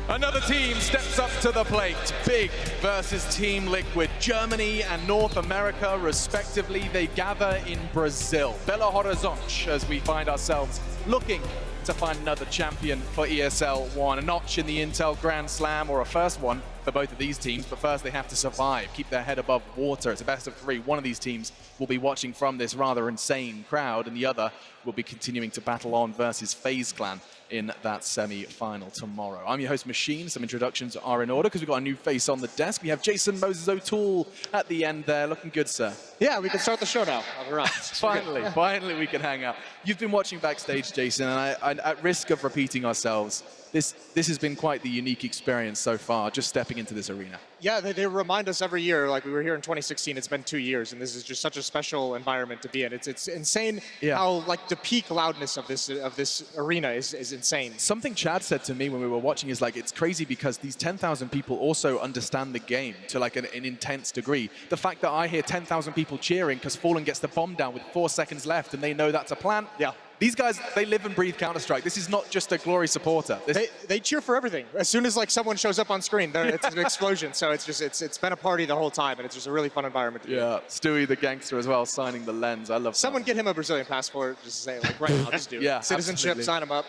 Another team steps up to the plate. Big versus Team Liquid. Germany and North America, respectively, they gather in Brazil. Belo Horizonte, as we find ourselves looking to find another champion for ESL One. A notch in the Intel Grand Slam, or a first one for both of these teams, but first they have to survive, keep their head above water. It's a best of three. One of these teams will be watching from this rather insane crowd, and the other will be continuing to battle on versus FaZe Clan in that semi-final tomorrow. I'm your host, Machine. Some introductions are in order because we've got a new face on the desk. We have Jason Moses O'Toole at the end there. Looking good, sir. Yeah, we can start the show now. All right. Finally we can hang out. You've been watching backstage, Jason, and at risk of repeating ourselves, this has been quite the unique experience so far, just stepping into this arena. Yeah, they remind us every year, like we were here in 2016, it's been 2 years, and this is just such a special environment to be in. It's insane how, like, the peak loudness of this arena is insane. Something Chad said to me when we were watching is, like, it's crazy because these 10,000 people also understand the game to, like, an intense degree. The fact that I hear 10,000 people cheering because Fallen gets the bomb down with 4 seconds left and they know that's a plan. Yeah. These guys, they live and breathe Counter-Strike. This is not just a Glory supporter. They cheer for everything. As soon as, like, someone shows up on screen, it's an explosion. So it's been a party the whole time, and it's just a really fun environment to be in. Stewie the gangster as well, signing the lens. I love Someone get him a Brazilian passport, just say, like, right now, just do it. Yeah, citizenship, absolutely. Sign him up.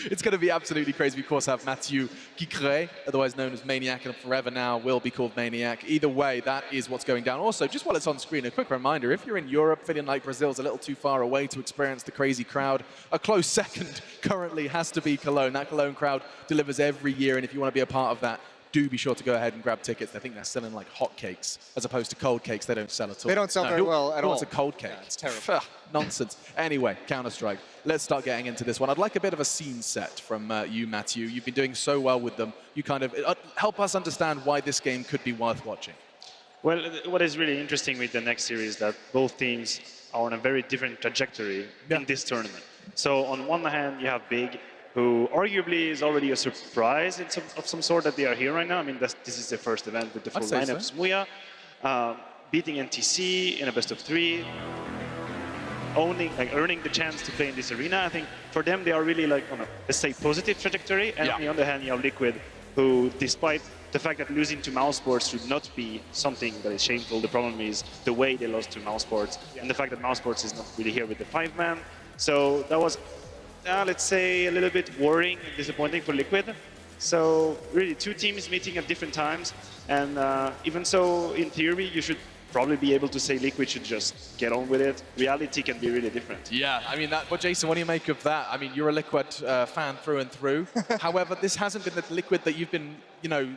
It's going to be absolutely crazy. We, of course, have Mathieu Guicret, otherwise known as Maniac, and forever now will be called Maniac. Either way, that is what's going down. Also, just while it's on screen, a quick reminder, if you're in Europe, feeling like Brazil's a little too far away to experience the crazy crowd, a close second currently has to be Cologne. That Cologne crowd delivers every year, and if you want to be a part of that, do be sure to go ahead and grab tickets. I think they're selling like hot cakes as opposed to cold cakes. They don't sell at all. They don't sell very well at all. What's a cold cake? Yeah, it's terrible. Nonsense. Anyway, Counter-Strike. Let's start getting into this one. I'd like a bit of a scene set from you, Mathieu. You've been doing so well with them. You kind of help us understand why this game could be worth watching. Well, what is really interesting with the next series is that both teams are on a very different trajectory in this tournament. So on one hand, you have Big, who arguably is already a surprise of some sort that they are here right now. I mean, this is their first event with the full lineup. So. Smuya, beating NTC in a best of 3, earning the chance to play in this arena. I think for them, they are really like on a, let's say, positive trajectory. And on the other hand, you have Liquid, who, despite the fact that losing to Mousesports should not be something that is shameful, the problem is the way they lost to Mousesports and the fact that Mousesports is not really here with the 5-man. So that was, let's say, a little bit worrying and disappointing for Liquid. So really, 2 teams meeting at different times. And even so, in theory, you should probably be able to say Liquid should just get on with it. Reality can be really different. Yeah, I mean, Jason, what do you make of that? I mean, you're a Liquid fan through and through. However, this hasn't been the Liquid that you've been,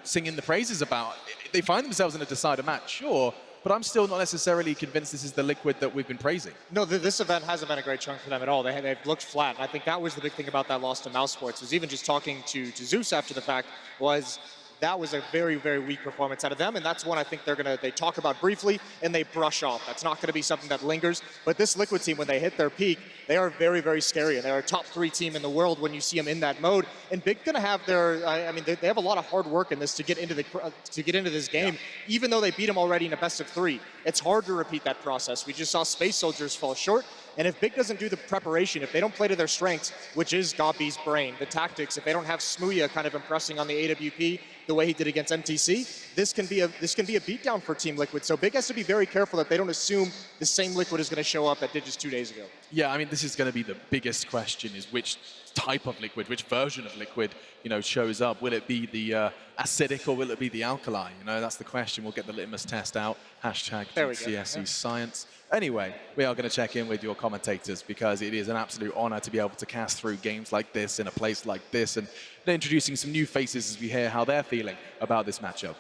singing the praises about. They find themselves in a decider match, sure, but I'm still not necessarily convinced this is the Liquid that we've been praising. No, this event hasn't been a great chunk for them at all. They've looked flat. And I think that was the big thing about that loss to Mousesports, was even just talking to Zeus after the fact, was that was a very, very weak performance out of them, and that's one I think they talk about briefly and they brush off. That's not going to be something that lingers. But this Liquid team, when they hit their peak, they are very, very scary, and they're a top 3 team in the world when you see them in that mode. And Big going to have their, I mean, they have a lot of hard work in this to get into this game, even though they beat them already in a best of 3. It's hard to repeat that process. We just saw Space Soldiers fall short. And if Big doesn't do the preparation, if they don't play to their strengths, which is Gobby's brain, the tactics, if they don't have Smuya kind of impressing on the AWP the way he did against MTC, this can be a beatdown for Team Liquid. So Big has to be very careful that they don't assume the same Liquid is going to show up at Digis 2 days ago. Yeah, I mean, this is going to be the biggest question, is which type of Liquid, which version of Liquid, shows up. Will it be the acidic or will it be the alkali? That's the question. We'll get the litmus test out. Hashtag CSE Science. Anyway, we are going to check in with your commentators because it is an absolute honor to be able to cast through games like this in a place like this, and they're introducing some new faces as we hear how they're feeling about this matchup.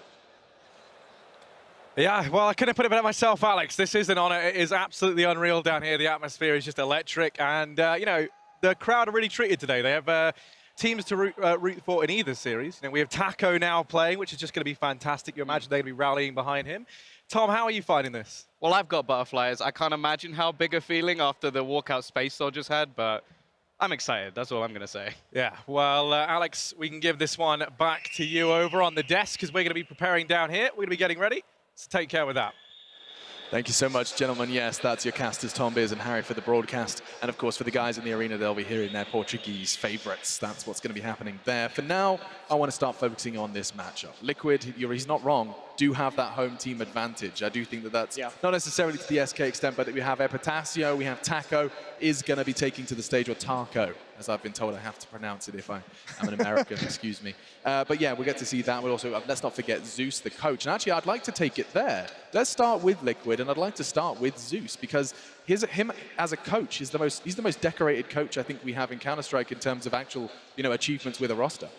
Yeah, well, I couldn't put it better myself, Alex. This is an honor. It is absolutely unreal down here. The atmosphere is just electric, and the crowd are really treated today. They have teams to root for in either series. We have Taco now playing, which is just going to be fantastic. You imagine they'd be rallying behind him. Tom, how are you finding this? Well, I've got butterflies. I can't imagine how big a feeling after the walkout Space Soldiers had, but I'm excited. That's all I'm going to say. Yeah, well, Alex, we can give this one back to you over on the desk because we're going to be preparing down here. We're going to be getting ready, so take care with that. Thank you so much, gentlemen. Yes, that's your casters, Tom Beers and Harry, for the broadcast. And of course, for the guys in the arena, they'll be hearing their Portuguese favorites. That's what's going to be happening there. For now, I want to start focusing on this matchup. Liquid, he's not wrong, do have that home team advantage. I do think that that's not necessarily to the SK extent, but that we have Epitasio, we have Taco, is going to be taking to the stage, or Taco, as I've been told I have to pronounce it if I'm an American, excuse me. But yeah, we'll get to see that. We'll also, let's not forget Zeus, the coach. And actually, I'd like to take it there. Let's start with Liquid, and I'd like to start with Zeus, because him as a coach is he's the most decorated coach I think we have in Counter-Strike in terms of actual, achievements with a roster.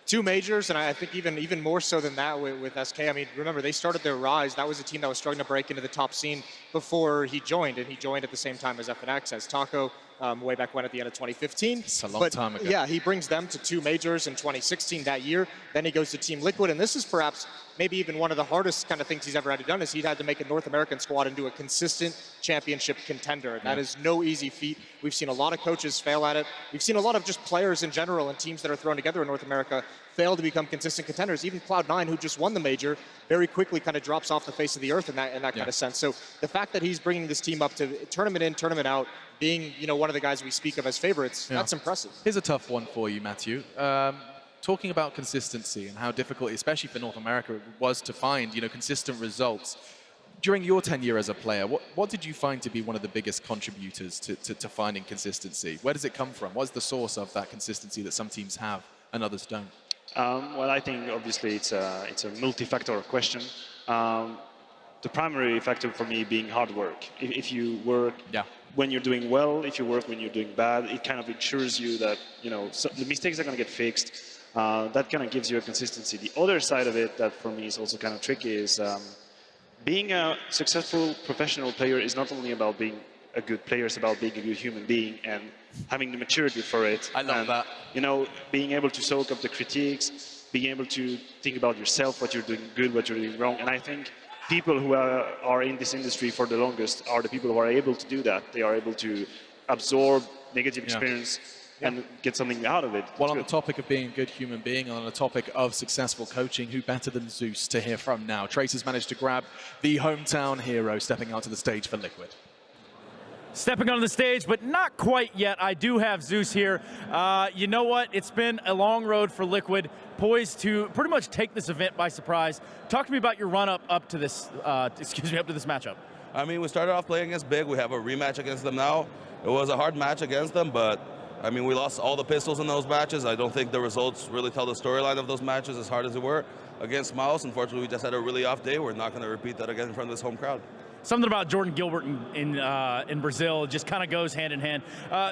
2 majors, and I think even more so than that with SK. I mean, remember, they started their rise. That was a team that was struggling to break into the top scene before he joined, and he joined at the same time as FNX, as Taco, way back when at the end of 2015. It's a long time ago. Yeah, he brings them to 2 majors in 2016 that year. Then he goes to Team Liquid, and this is perhaps maybe even one of the hardest kind of things he's ever had to done, is he'd had to make a North American squad into a consistent championship contender. That is no easy feat. We've seen a lot of coaches fail at it. We've seen a lot of just players in general and teams that are thrown together in North America fail to become consistent contenders. Even Cloud9, who just won the major, very quickly kind of drops off the face of the earth in that kind of sense. So the fact that he's bringing this team up to tournament in, tournament out, being one of the guys we speak of as favorites, that's impressive. Here's a tough one for you, Matthew. Talking about consistency and how difficult, especially for North America, it was to find consistent results. During your tenure as a player, what did you find to be one of the biggest contributors to finding consistency? Where does it come from? What's the source of that consistency that some teams have and others don't? Well, I think obviously it's a multi-factor question. The primary factor for me being hard work. If you work when you're doing well, if you work when you're doing bad, it kind of ensures you that so the mistakes are going to get fixed. That kind of gives you a consistency. The other side of it that for me is also kind of tricky is being a successful professional player is not only about being a good player, it's about being a good human being and having the maturity for it. I love that. Being able to soak up the critiques, being able to think about yourself, what you're doing good, what you're doing wrong. And I think people who are in this industry for the longest are the people who are able to do that. They are able to absorb negative experience and get something out of it. Well, on the topic of being a good human being, and on the topic of successful coaching, who better than Zeus to hear from now? Trace has managed to grab the hometown hero stepping onto the stage for Liquid. Stepping onto the stage, but not quite yet. I do have Zeus here. You know what? It's been a long road for Liquid, poised to pretty much take this event by surprise. Talk to me about your run-up up to this, up to this matchup. I mean, we started off playing against Big. We have a rematch against them now. It was a hard match against them, but I mean, we lost all the pistols in those matches. I don't think the results really tell the storyline of those matches as hard as they were. Against Mouse, unfortunately, we just had a really off day. We're not going to repeat that again in front of this home crowd. Something about Jordan Gilbert in Brazil just kind of goes hand in hand.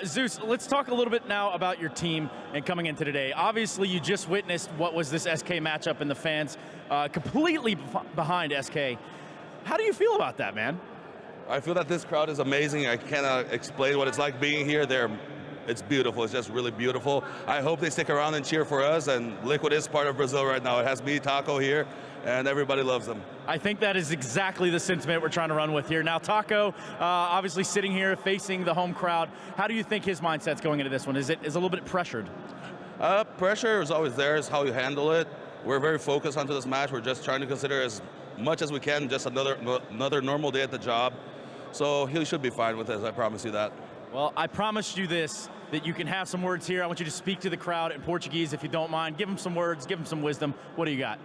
Zeus, let's talk a little bit now about your team and coming into today. Obviously, you just witnessed what was this SK matchup, and the fans completely behind SK. How do you feel about that, man? I feel that this crowd is amazing. I cannot explain what it's like being here. It's beautiful. It's just really beautiful. I hope they stick around and cheer for us. And Liquid is part of Brazil right now. It has me, Taco here, and everybody loves them. I think that is exactly the sentiment we're trying to run with here. Now, Taco, obviously sitting here facing the home crowd. How do you think his mindset's going into this one? Is a little bit pressured? Pressure is always there. It's how you handle it. We're very focused onto this match. We're just trying to consider as much as we can just another normal day at the job. So he should be fine with this. I promise you that. Well, I promised you this, that you can have some words here. I want you to speak to the crowd in Portuguese, if you don't mind. Give them some words, give them some wisdom. What do you got?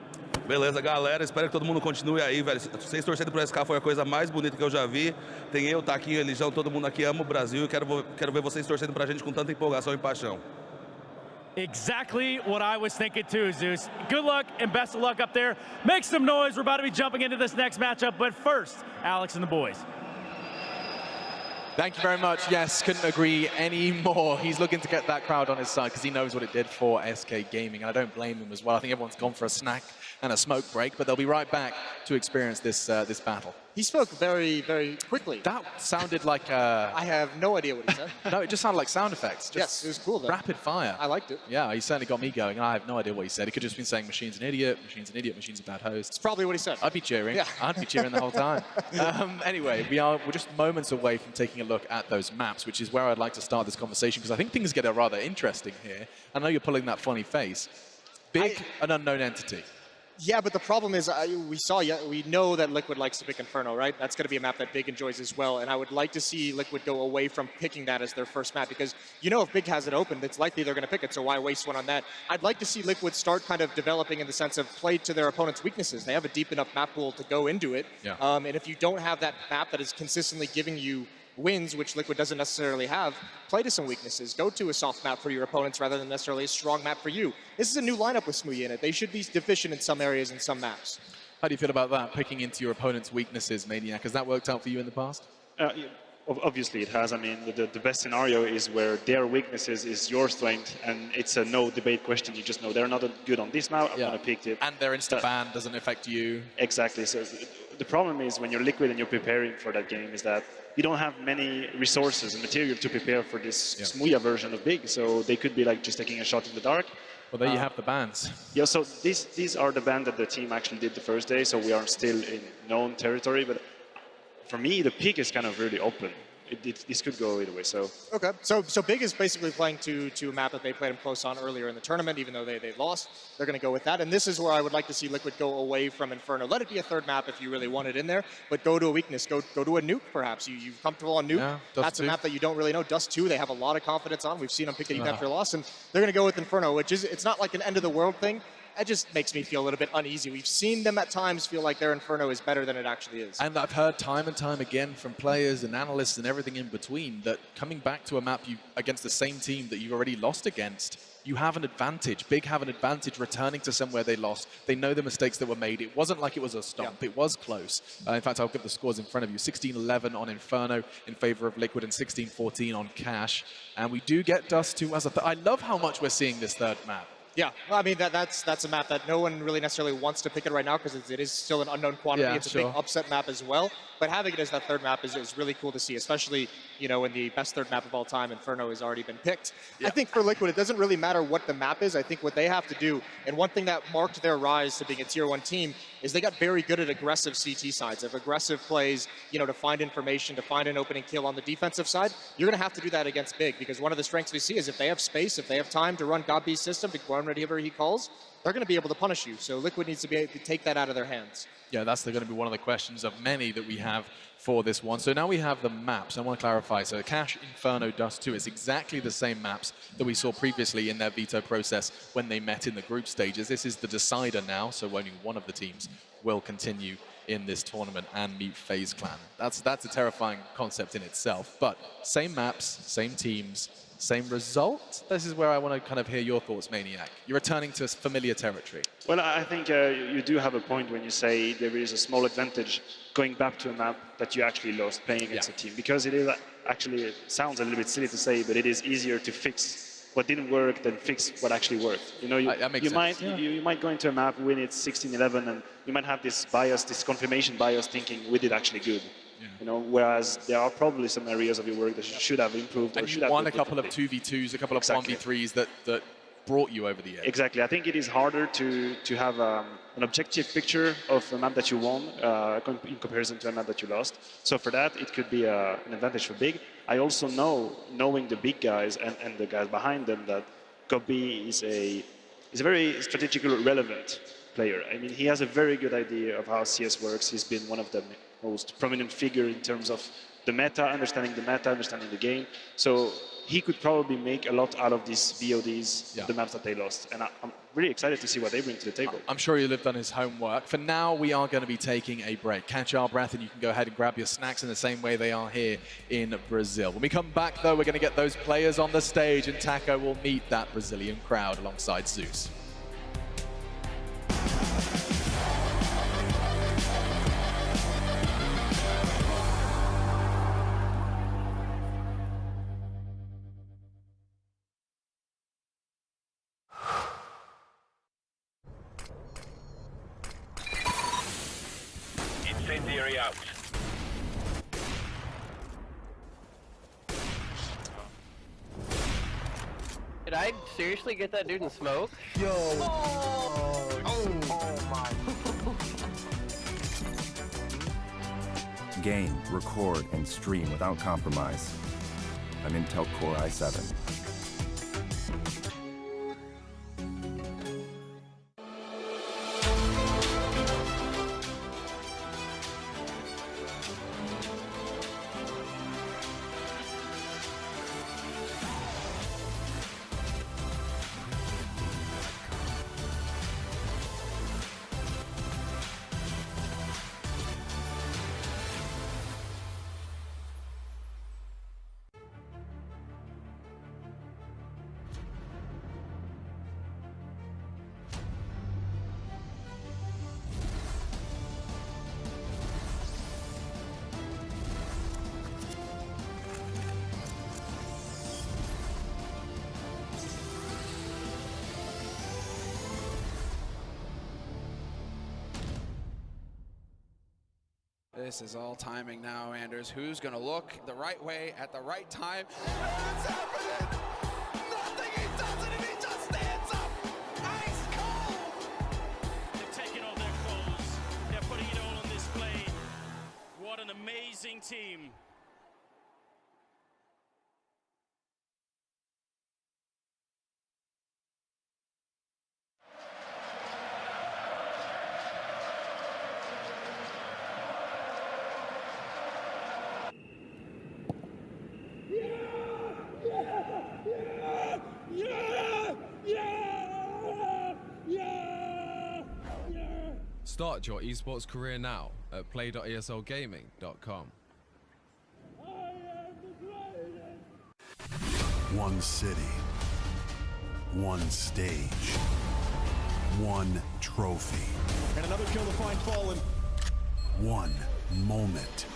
Beleza, galera. Espero que todo mundo continue aí, velho. Vocês torcendo pro SK foi a coisa mais bonita que eu já vi. Tem eu, Taquinho, Elijão, todo mundo aqui ama o Brasil e quero ver vocês torcendo pra gente com tanta empolgação e paixão. Exactly what I was thinking too, Zeus. Good luck and best of luck up there. Make some noise. We're about to be jumping into this next matchup, but first, Alex and the boys. Thank you very much. Yes, couldn't agree any more. He's looking to get that crowd on his side because he knows what it did for SK Gaming, and I don't blame him as well. I think everyone's gone for a snack and a smoke break, but they'll be right back to experience this battle. He spoke very, very quickly. That sounded like I have no idea what he said. No, it just sounded like sound effects. Yes, it was cool though. Rapid fire. I liked it. Yeah, he certainly got me going. I have no idea what he said. He could have just been saying machine's an idiot, machine's an idiot, machine's a bad host. It's probably what he said. I'd be cheering. Yeah. I'd be cheering the whole time. Anyway, we're just moments away from taking a look at those maps, which is where I'd like to start this conversation, because I think things get rather interesting here. I know you're pulling that funny face. Big, an unknown entity. Yeah, but the problem is we know that Liquid likes to pick Inferno, right? That's going to be a map that Big enjoys as well, and I would like to see Liquid go away from picking that as their first map, because you know if Big has it open, it's likely they're going to pick it, so why waste one on that? I'd like to see Liquid start kind of developing in the sense of play to their opponent's weaknesses. They have a deep enough map pool to go into it, and if you don't have that map that is consistently giving you wins, which Liquid doesn't necessarily have, play to some weaknesses. Go to a soft map for your opponents rather than necessarily a strong map for you. This is a new lineup with Smoothie in it. They should be deficient in some areas in some maps. How do you feel about that, picking into your opponent's weaknesses, Maniac? Has that worked out for you in the past? Obviously it has. I mean, the best scenario is where their weaknesses is your strength, and it's a no debate question. You just know they're not good on this map, I'm going to pick it. And their insta-ban doesn't affect you. Exactly. So the problem is when you're Liquid and you're preparing for that game is that you don't have many resources and material to prepare for this Smoothie version of Big, so they could be like just taking a shot in the dark. Well, there you have the bans. Yeah, so these are the bans that the team actually did the first day, so we are still in known territory, but for me, the pick is kind of really open. This could go either way. So okay, so Big is basically playing to a map that they played him close on earlier in the tournament, even though they lost. They're going to go with that, and this is where I would like to see Liquid go away from Inferno. Let it be a third map if you really want it in there, but go to a weakness. Go to a nuke, perhaps. You're comfortable on nuke. Yeah, that's a map that you don't really know. Dust 2, they have a lot of confidence on. We've seen them pick it even after loss, and they're going to go with Inferno, which is it's not like an end of the world thing. That just makes me feel a little bit uneasy. We've seen them at times feel like their Inferno is better than it actually is. And I've heard time and time again from players and analysts and everything in between that coming back to a map against the same team that you've already lost against, you have an advantage. Big have an advantage returning to somewhere they lost. They know the mistakes that were made. It wasn't like it was a stomp. It was close. In fact, I'll give the scores in front of you. 16-11 on Inferno in favor of Liquid and 16-14 on Cash. And we do get Dust 2 as a I love how much we're seeing this third map. Yeah, well, I mean, that's a map that no one really necessarily wants to pick it right now because it is still an unknown quantity. It's a big upset map as well. But having it as that third map is really cool to see, especially, you know, when the best third map of all time, Inferno, has already been picked. I think for Liquid, it doesn't really matter what the map is. I think what they have to do, and one thing that marked their rise to being a Tier 1 team, is they got very good at aggressive CT sides, of aggressive plays, you know, to find information, to find an opening kill on the defensive side. You're going to have to do that against Big, because one of the strengths we see is if they have space, if they have time to run Godby's system, to run whatever he calls, they're going to be able to punish you. So Liquid needs to be able to take that out of their hands. Yeah, that's going to be one of the questions of many that we have for this one. So now we have the maps. I want to clarify. So Cash, Inferno, Dust 2 is exactly the same maps that we saw previously in their veto process when they met in the group stages. This is the decider now, so only one of the teams will continue in this tournament and meet FaZe Clan. That's a terrifying concept in itself, but same maps, same teams, same result. This is where I want to kind of hear your thoughts, Maniac. You're returning to familiar territory. Well, I think you do have a point when you say there is a small advantage going back to a map that you actually lost playing against a team, because it is actually, it sounds a little bit silly to say, but it is easier to fix what didn't work than fix what actually worked. You know, you might go into a map, win it 16-11, and you might have this bias, this confirmation bias, thinking we did actually good. You know, whereas there are probably some areas of your work that should have improved. And you won a couple of 2v2s, a couple of 1v3s that brought you over the edge. Exactly. I think it is harder to have an objective picture of a map that you won in comparison to a map that you lost. So for that, it could be an advantage for Big. I also know, knowing the big guys and the guys behind them, that Godby is a very strategically relevant player. I mean, he has a very good idea of how CS works. He's been one of the most prominent figure in terms of the meta, understanding the game. So he could probably make a lot out of these VODs, the maps that they lost. And I'm really excited to see what they bring to the table. I'm sure he'll have done his homework. For now, we are going to be taking a break. Catch our breath, and you can go ahead and grab your snacks in the same way they are here in Brazil. When we come back, though, we're going to get those players on the stage, and Taco will meet that Brazilian crowd alongside Zeus. Incendiary out. Did I seriously get that dude in smoke? Yo! Oh my. Game, record, and stream without compromise. An Intel Core i7. This is all timing now, Anders. Who's going to look the right way at the right time? And it's happening! Nothing he does it, and he just stands up! Ice cold! They're taking off their clothes. They're putting it all on display. What an amazing team. Start your esports career now at play.eslgaming.com. One city, one stage, one trophy. And another kill to find Fallen. One moment.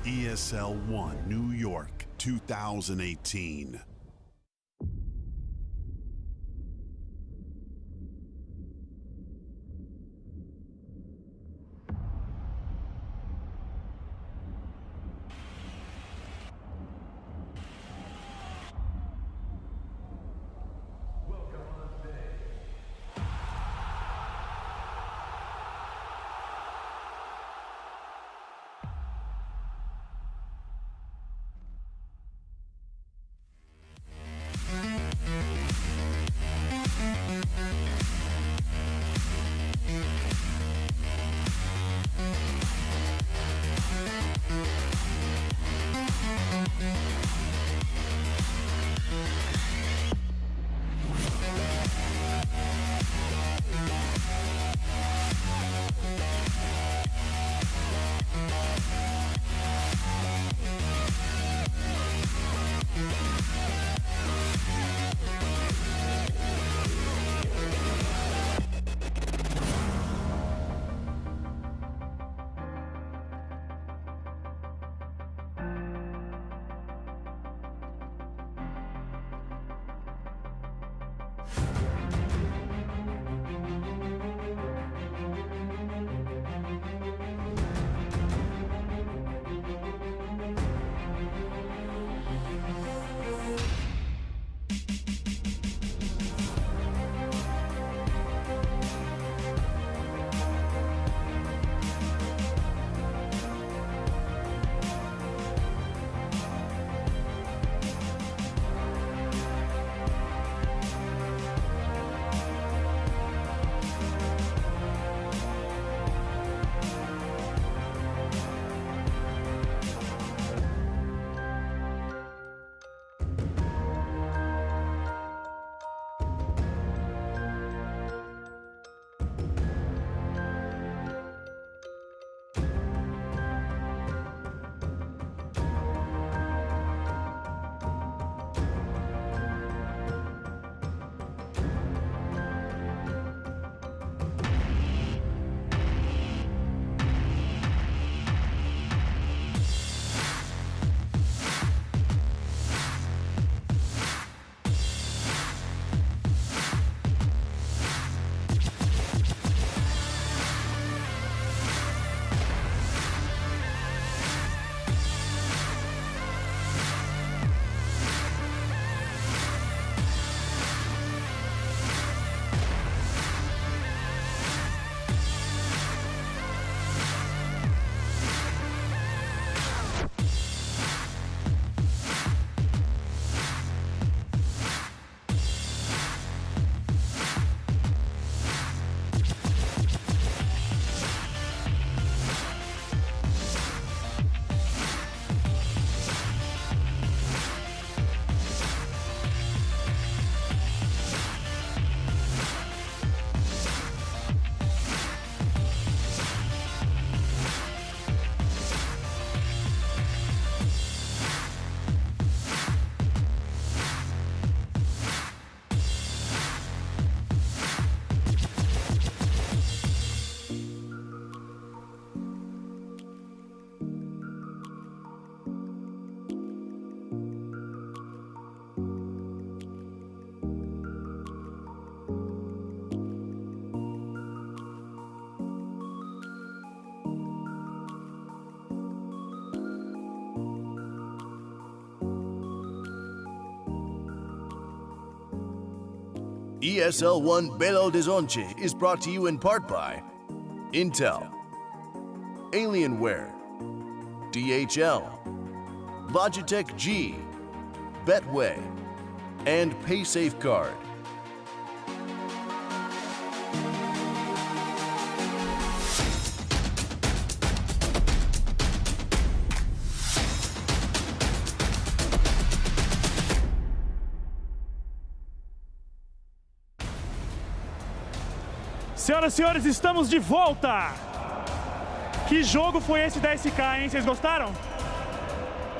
ESL One, New York, 2018. ESL One Belo Horizonte is brought to you in part by Intel, Alienware, DHL, Logitech G, Betway, and PaySafeCard. Senhoras e senhores, estamos de volta! Que jogo foi esse da SK, hein? Vocês gostaram?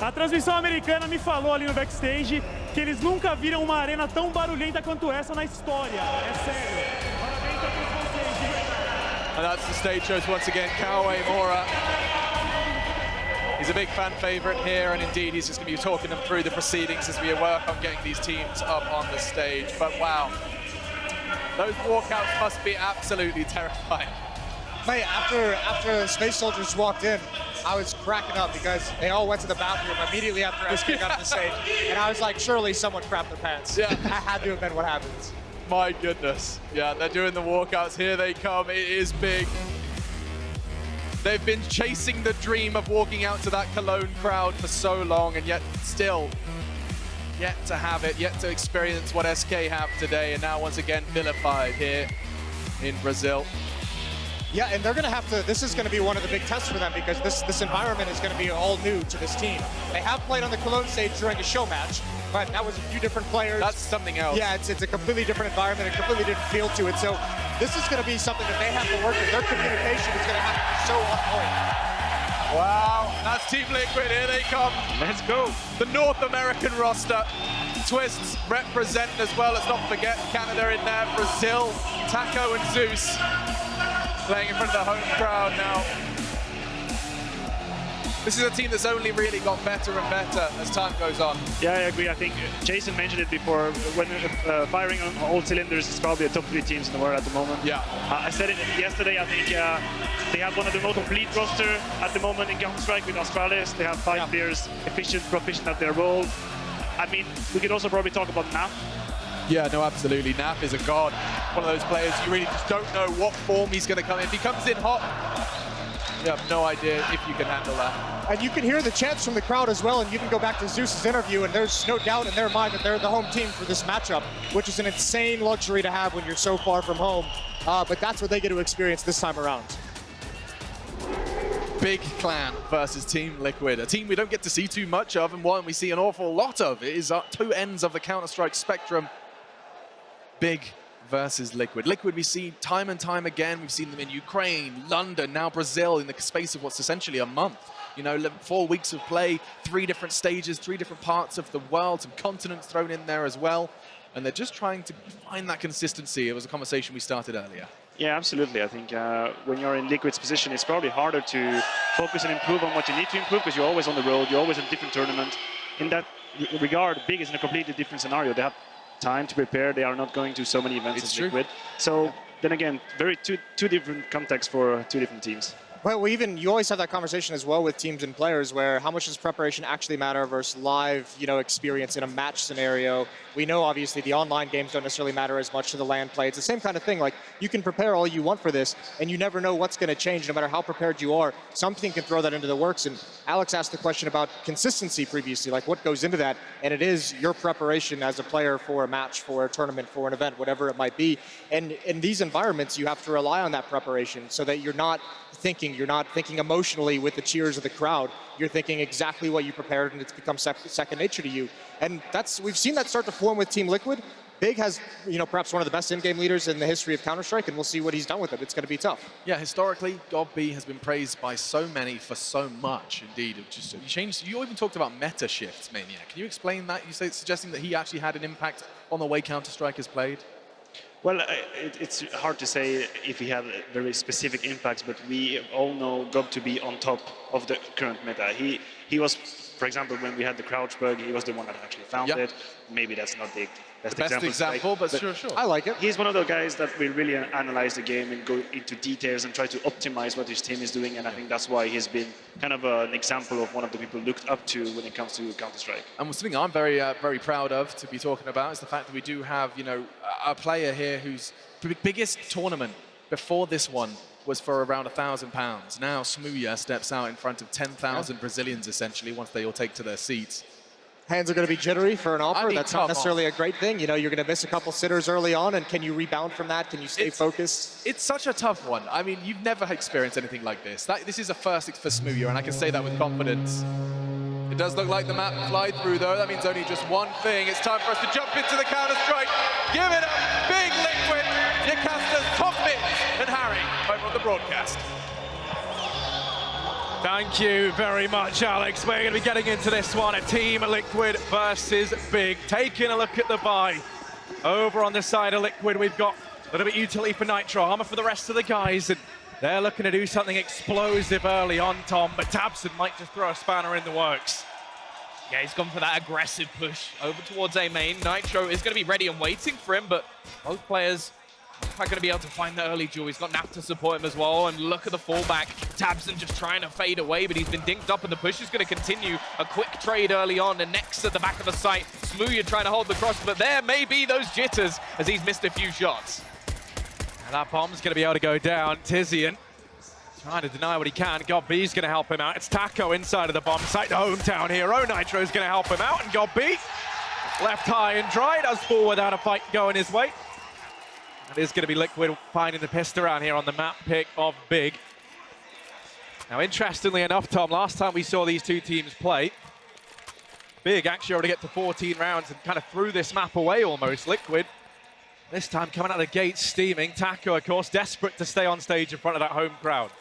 A transmissão americana me falou ali no backstage que eles nunca viram uma arena tão barulhenta quanto essa na história. É sério. Parabéns a todos vocês, de verdade. And that's the stage shows once again, Kawe Mora. He's a big fan favorite here, and indeed he's just going to be talking them through the proceedings as we work on getting these teams up on the stage. But wow. Those walkouts must be absolutely terrifying. Mate, after Space Soldiers walked in, I was cracking up because they all went to the bathroom immediately after SK got on the stage. And I was like, surely someone crapped their pants. Yeah. That had to have been what happened. My goodness. Yeah, they're doing the walkouts. Here they come. It is big. They've been chasing the dream of walking out to that Cologne crowd for so long, and yet still yet to have it, yet to experience what SK have today, and now once again vilified here in Brazil. Yeah, and they're going to have to, this is going to be one of the big tests for them because this environment is going to be all new to this team. They have played on the Cologne stage during a show match, but that was a few different players. That's something else. Yeah, it's a completely different environment, a completely different feel to it. So this is going to be something that they have to work with. Their communication is going to have to be so on point. Wow, that's Team Liquid, here they come. Let's go. The North American roster. Twists represent as well, let's not forget Canada in there, Brazil, Taco and Zeus playing in front of the home crowd now. This is a team that's only really got better and better as time goes on. Yeah, I agree. I think Jason mentioned it before. When firing on all cylinders is probably the top 3 teams in the world at the moment. Yeah. I said it yesterday. I think they have one of the most complete roster at the moment in Counter-Strike with Australis. They have 5 players efficient, proficient at their role. I mean, we could also probably talk about Naf. Yeah, no, absolutely. Naf is a god. One of those players you really just don't know what form he's going to come in. If he comes in hot, you have no idea if you can handle that. And you can hear the chants from the crowd as well, and you can go back to Zeus's interview, and there's no doubt in their mind that they're the home team for this matchup, which is an insane luxury to have when you're so far from home. But that's what they get to experience this time around. Big Clan versus Team Liquid, a team we don't get to see too much of, and one we see an awful lot of. It is at 2 ends of the Counter-Strike spectrum. Big versus Liquid. Liquid we see time and time again. We've seen them in Ukraine, London, now Brazil in the space of what's essentially a month. You know, 4 weeks of play, 3 different stages, 3 different parts of the world, some continents thrown in there as well. And they're just trying to find that consistency. It was a conversation we started earlier. Yeah, absolutely. I think when you're in Liquid's position, it's probably harder to focus and improve on what you need to improve because you're always on the road, you're always in a different tournament. In that regard, Big is in a completely different scenario. They have time to prepare. They are not going to so many events as Liquid. So then again, two different contexts for 2 different teams. Well, you always have that conversation as well with teams and players where how much does preparation actually matter versus live, experience in a match scenario. We know obviously the online games don't necessarily matter as much to the LAN play. It's the same kind of thing. Like you can prepare all you want for this and you never know what's going to change no matter how prepared you are. Something can throw that into the works. And Alex asked the question about consistency previously, like what goes into that. And it is your preparation as a player for a match, for a tournament, for an event, whatever it might be. And in these environments, you have to rely on that preparation so that you're not thinking emotionally with the cheers of the crowd. You're thinking exactly what you prepared and it's become second nature to you. And we've seen that start to form with Team Liquid. Big has, perhaps one of the best in-game leaders in the history of Counter-Strike, and we'll see what he's done with it. It's going to be tough. Yeah, historically, GOB has been praised by so many for so much, indeed. You even talked about meta shifts, Maniac. Can you explain that? You say suggesting that he actually had an impact on the way Counter-Strike is played? Well, it's hard to say if he had very specific impacts, but we all know GOB to be on top of the current meta. He was, for example, when we had the crouch bug, he was the one that actually found it. Maybe that's not the best example, but sure. I like it. He's one of the guys that will really analyze the game and go into details and try to optimize what his team is doing, and I think that's why he's been kind of an example of one of the people looked up to when it comes to Counter-Strike. And something I'm very proud of to be talking about is the fact that we do have, you know, a player here whose biggest tournament before this one was for around £1,000. Now Smooya steps out in front of 10,000 Brazilians, essentially, once they all take to their seats. Hands are going to be jittery for an offer. That's not necessarily a great thing. You know, you're going to miss a couple sitters early on, and can you rebound from that? Can you stay focused? It's such a tough one. I mean, you've never experienced anything like this. This is a first for Smooya, and I can say that with confidence. It does look like the map fly through, though. That means only just one thing. It's time for us to jump into the Counter-Strike. Give it up, big Liquid. Your casters, Tom Mitz and Harry, over on the broadcast. Thank you very much, Alex. We're going to be getting into this one, a Team Liquid versus Big. Taking a look at the buy. Over on the side of Liquid, we've got a little bit utility for Nitro, armor for the rest of the guys, and they're looking to do something explosive early on, Tom, but Tabson might just throw a spanner in the works. Yeah, he's gone for that aggressive push over towards A main. Nitro is going to be ready and waiting for him, but both players are going to be able to find the early duel. He's got Nap to support him as well, and look at the fallback. Tabson just trying to fade away, but he's been dinked up, and the push is going to continue. A quick trade early on, and next at the back of the site, Smooya trying to hold the cross, but there may be those jitters as he's missed a few shots. And that bomb's going to be able to go down. Tizian trying to deny what he can. Godb's going to help him out. It's Taco inside of the bomb site. The hometown hero, Nitro's going to help him out, and Godb left high and dry. Does fall without a fight going his way. It is going to be Liquid finding the pistol around here on the map pick of Big. Now, interestingly enough, Tom, last time we saw these two teams play, Big actually already get to 14 rounds and kind of threw this map away almost. Liquid, this time coming out of the gates steaming. Taco, of course, desperate to stay on stage in front of that home crowd.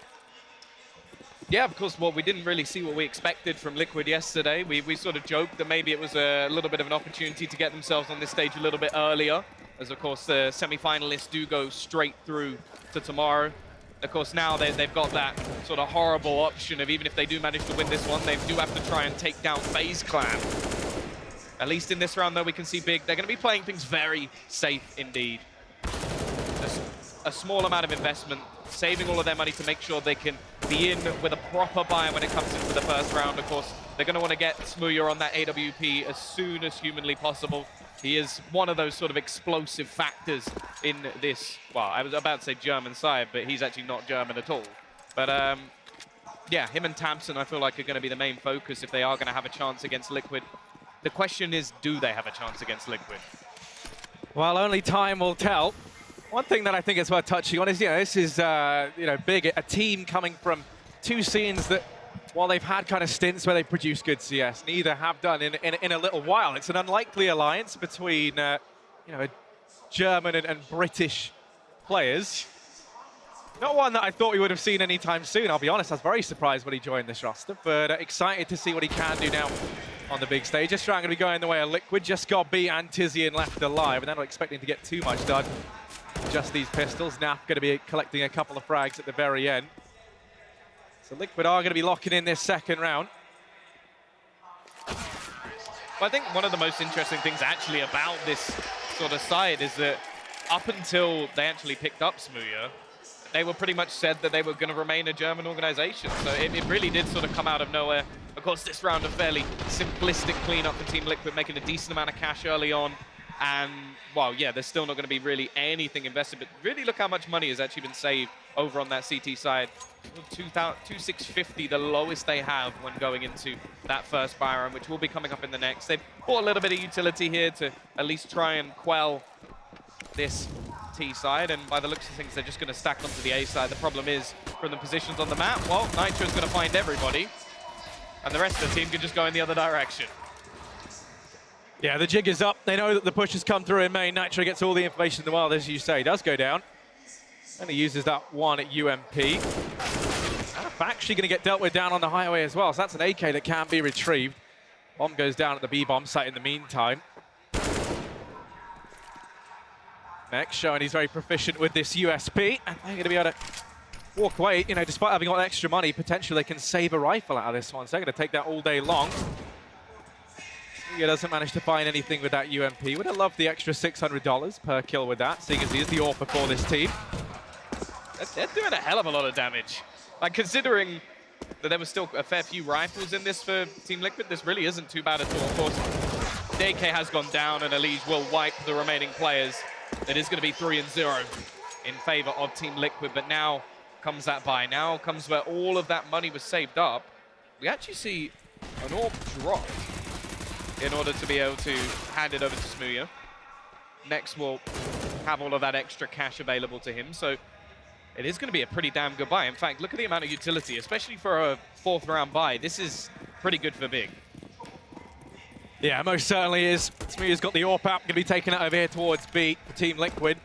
Yeah, of course, well, we didn't really see what we expected from Liquid yesterday. We sort of joked that maybe it was a little bit of an opportunity to get themselves on this stage a little bit earlier, as of course the semi-finalists do go straight through to tomorrow. Of course, now they've got that sort of horrible option of, even if they do manage to win this one, they do have to try and take down FaZe Clan. At least in this round, though, we can see Big. They're going to be playing things very safe indeed. A small amount of investment, saving all of their money to make sure they can be in with a proper buy when it comes into the first round. Of course, they're going to want to get Smooya on that AWP as soon as humanly possible. He is one of those sort of explosive factors in this, well, I was about to say German side, but he's actually not German at all. But yeah, him and Tabson, I feel like, are going to be the main focus if they are going to have a chance against Liquid. The question is, do they have a chance against Liquid? Well, only time will tell. One thing that I think is worth touching on is, this is, Big, a team coming from two scenes that, while they've had kind of stints where they've produced good CS, neither have done in a little while. It's an unlikely alliance between, German and British players. Not one that I thought we would have seen anytime soon, I'll be honest. I was very surprised when he joined this roster, but excited to see what he can do now on the big stage. This round going to be going the way of Liquid. Just got B and Tizian left alive, and they're not expecting to get too much done. Just these pistols. Nap going to be collecting a couple of frags at the very end. So Liquid are going to be locking in this second round. Well, I think one of the most interesting things actually about this sort of side is that up until they actually picked up Smooya, they were pretty much said that they were going to remain a German organization. So it really did sort of come out of nowhere. Of course, this round a fairly simplistic cleanup for Team Liquid, making a decent amount of cash early on. And, well, yeah, there's still not going to be really anything invested, but really look how much money has actually been saved over on that CT side. 2,650, the lowest they have when going into that first Byron, which will be coming up in the next. They've bought a little bit of utility here to at least try and quell this T side, and by the looks of things, they're just going to stack onto the A side. The problem is, from the positions on the map, well, Nitro's going to find everybody, and the rest of the team can just go in the other direction. Yeah, the jig is up. They know that the push has come through in main. Nitro gets all the information in the wild, as you say. Does go down. And he uses that one at UMP. Actually going to get dealt with down on the highway as well. So that's an AK that can be retrieved. Bomb goes down at the B-bomb site in the meantime. Next, showing he's very proficient with this USP. And they're going to be able to walk away. You know, despite having got extra money, potentially they can save a rifle out of this one. So they're going to take that all day long. He doesn't manage to find anything with that UMP. Would have loved the extra $600 per kill with that, seeing as he is the AWP for this team. They're doing a hell of a lot of damage. Like, considering that there was still a fair few rifles in this for Team Liquid, this really isn't too bad at all. Of course, DK has gone down, and Elige will wipe the remaining players. It is going to be 3-0 in favor of Team Liquid, but now comes that buy. Now comes where all of that money was saved up. We actually see an AWP drop in order to be able to hand it over to Smooya. Next will have all of that extra cash available to him, so it is going to be a pretty damn good buy. In fact, look at the amount of utility, especially for a 4th round buy. This is pretty good for Big. Yeah, most certainly is. Smooya's got the AWP out, going to be taken out over here towards B for Team Liquid.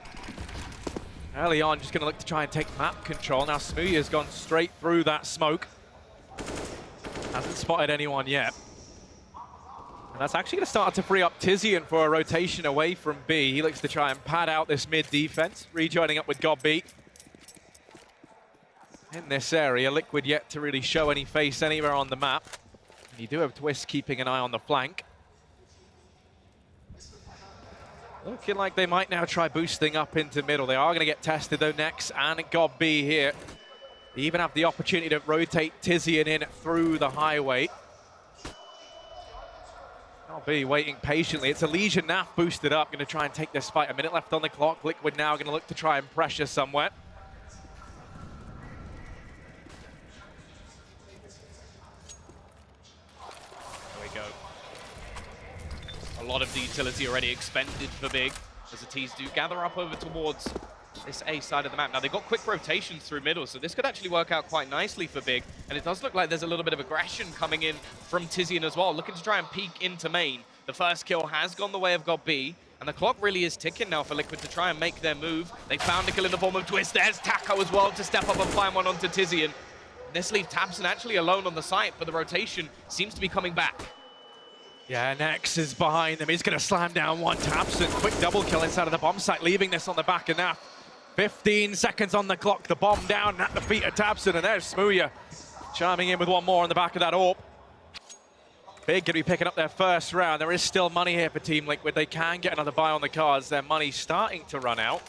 Early on, just going to look to try and take map control. Now Smooya's gone straight through that smoke. Hasn't spotted anyone yet. And that's actually going to start to free up Tizian for a rotation away from B. He looks to try and pad out this mid defense, rejoining up with GobB. In this area, Liquid yet to really show any face anywhere on the map. And you do have Twist keeping an eye on the flank. Looking like they might now try boosting up into middle. They are going to get tested though, Nex and GobB here. They even have the opportunity to rotate Tizian in through the highway. GobB waiting patiently. It's Elige and Naf boosted up, going to try and take this fight. A minute left on the clock. Liquid now going to look to try and pressure somewhere. A lot of the utility already expended for Big, as the T's do gather up over towards this A side of the map. Now, they've got quick rotations through middle, so this could actually work out quite nicely for Big. And it does look like there's a little bit of aggression coming in from Tizian as well, looking to try and peek into main. The first kill has gone the way of GobB, and the clock really is ticking now for Liquid to try and make their move. They found a kill in the form of Twist. There's Taco as well to step up and find one onto Tizian. This leaves tabseN actually alone on the site, but the rotation seems to be coming back. Yeah, Nex is behind them. He's going to slam down one tabseN. Quick double kill inside of the bomb site, leaving this on the back of Naf. 15 seconds on the clock. The bomb down at the feet of tabseN, and there's Smooya chiming in with one more on the back of that AWP. Big going to be picking up their first round. There is still money here for Team Liquid. They can get another buy on the cards. Their money's starting to run out.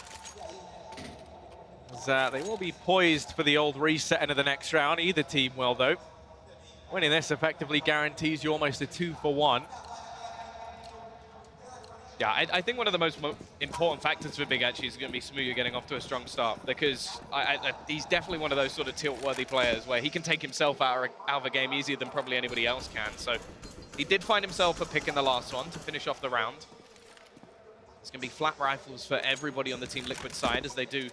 They will be poised for the old reset into the next round. Either team will, though. Winning this effectively guarantees you almost a 2-for-1. Yeah, I think one of the most important factors for Big actually is going to be Smooya getting off to a strong start, because he's definitely one of those sort of tilt-worthy players where he can take himself out of a game easier than probably anybody else can. So he did find himself a pick in the last one to finish off the round. It's going to be flat rifles for everybody on the Team Liquid side as they do,